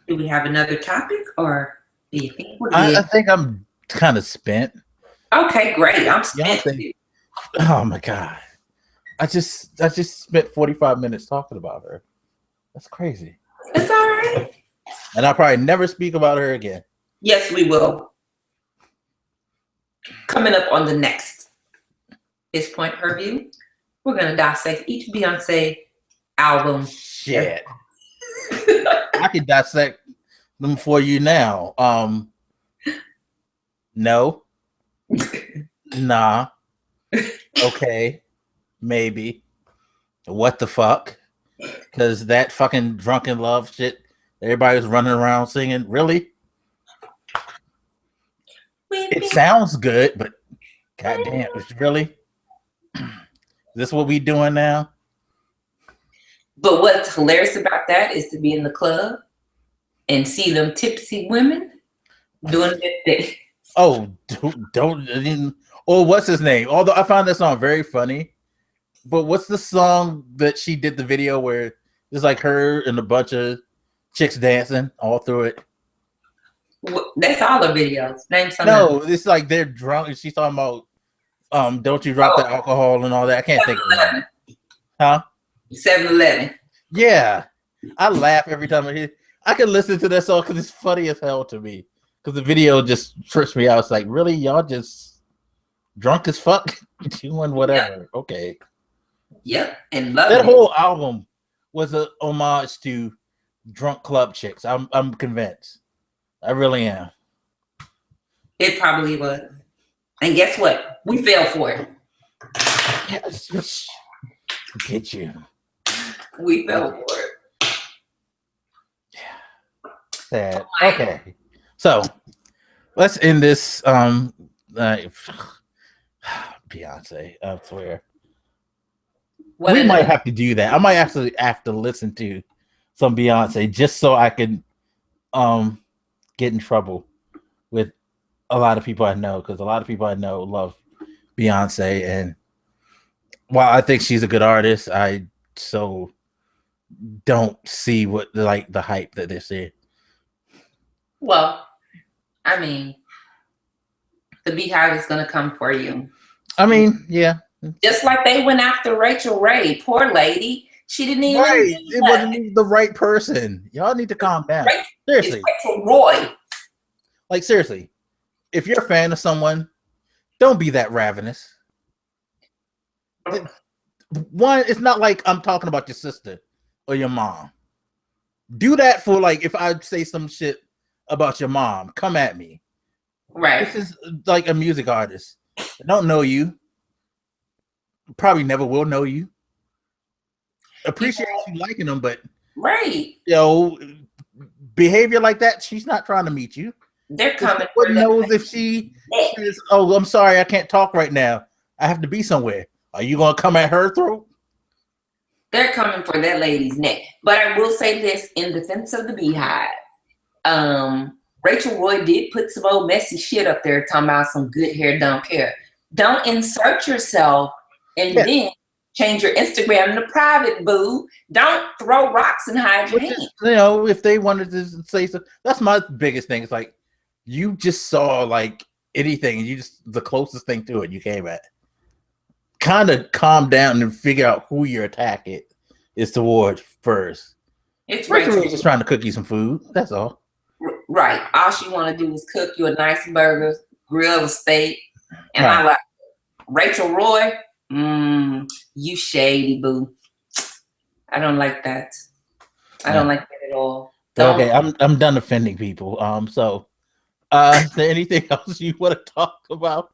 Do we have another topic, or do you think we're good? I think I'm kind of spent. Okay, great. I'm spent. Oh my God. I just spent 45 minutes talking about her. That's crazy. It's all right. And I'll probably never speak about her again. Yes, we will. Coming up on the next Is Point Her View, we're going to dissect each Beyonce album. Shit. I can dissect them for you now. No. Nah. Okay. Maybe. What the fuck? Because that fucking drunken love shit, everybody was running around singing. Really? It sounds good, but goddamn, really? Is this what we doing now? But what's hilarious about that is to be in the club and see them tipsy women doing their thing. Oh, don't. Or what's his name? Although I found that song very funny. But what's the song that she did the video where it's like her and a bunch of chicks dancing all through it? That's all her videos. Name something. No, it's like they're drunk and she's talking about don't you drop the alcohol and all that. I can't think of it. Huh? 7-Eleven. Yeah. I laugh every time I hear it. I can listen to that song because it's funny as hell to me. Because the video just trips me out. It's like, really? Y'all just drunk as fuck? Doing whatever. Yep. Okay. Yep. And that whole album was a homage to drunk club chicks. I'm convinced. I really am. It probably was. And guess what? We fell for it. Yes. Get you. We fell for it. Yeah. Sad. Okay. So let's end this. Beyonce, I swear. We might have to do that. I might actually have to listen to some Beyonce just so I can get in trouble with a lot of people I know, because a lot of people I know love Beyonce, and while I think she's a good artist, I so don't see what like the hype that they say. Well, I mean, the Beehive is gonna come for you. I mean, yeah. Just like they went after Rachel Ray, poor lady. She didn't even. Right, it wasn't even the right person. Y'all need to calm down. Seriously, it's Rachel Roy. Like seriously, if you're a fan of someone, don't be that ravenous. one, it's not like I'm talking about your sister or your mom. Do that for like if I say some shit about your mom, come at me. Right. This is like a music artist. I don't know you. Probably never will know you. Appreciate you liking them, but right. Behavior like that, she's not trying to meet you. They're coming. What knows if she says, "Oh, I'm sorry, I can't talk right now. I have to be somewhere." Are you gonna come at her throat? They're coming for that lady's neck. But I will say this in defense of the Beehive. Rachel Roy did put some old messy shit up there talking about some good hair, don't care. Don't insert yourself and then change your Instagram to private, boo. Don't throw rocks and hide your hand. If they wanted to say so, that's my biggest thing. It's like you just saw like anything, and you just the closest thing to it you came at. Kind of calm down and figure out who your attack is toward first. It's Rachel just trying to cook you some food. That's all. Right. All she want to do is cook you a nice burger, grill a steak, and I like Rachel Roy. You shady, boo. I don't like that. I don't like that at all. Okay, I'm done offending people. So, is there anything else you want to talk about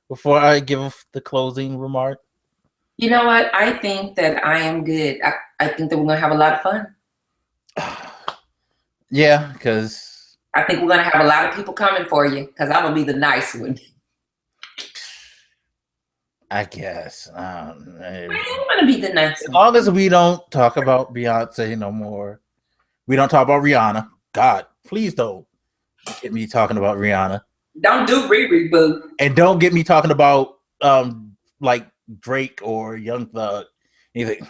before I give the closing remark? You know what? I think that I am good. I think that we're gonna have a lot of fun. Yeah, because I think we're gonna have a lot of people coming for you. Because I'm gonna be the nice one. I guess. I'm gonna be the nice one. As long as we don't talk about Beyonce no more. We don't talk about Rihanna. God, please don't get me talking about Rihanna. Don't do Riri, boo. And don't get me talking about like Drake or Young Thug. Anything.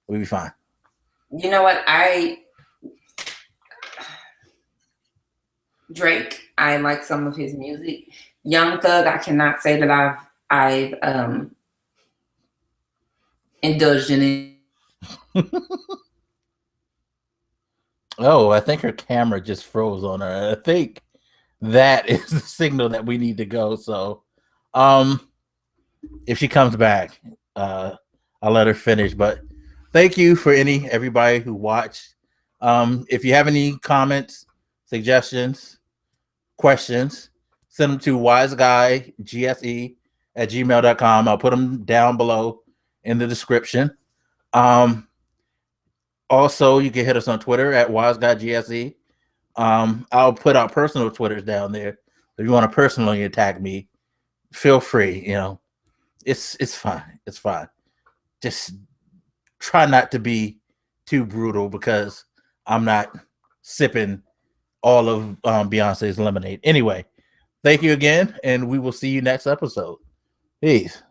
We'll be fine. You know what? Drake, I like some of his music. Young Thug, I cannot say that I've indulged in it. Oh, I think her camera just froze on her. I think that is the signal that we need to go. So, if she comes back, I'll let her finish. But thank you for everybody who watched. If you have any comments, suggestions, questions, send them to wiseguygse@gmail.com. I'll put them down below in the description. Also, you can hit us on Twitter at wiseguygse. I'll put our personal Twitters down there. If you want to personally attack me, feel free. It's fine. It's fine. Just try not to be too brutal because I'm not sipping all of Beyonce's lemonade. Anyway, thank you again, and we will see you next episode. Peace.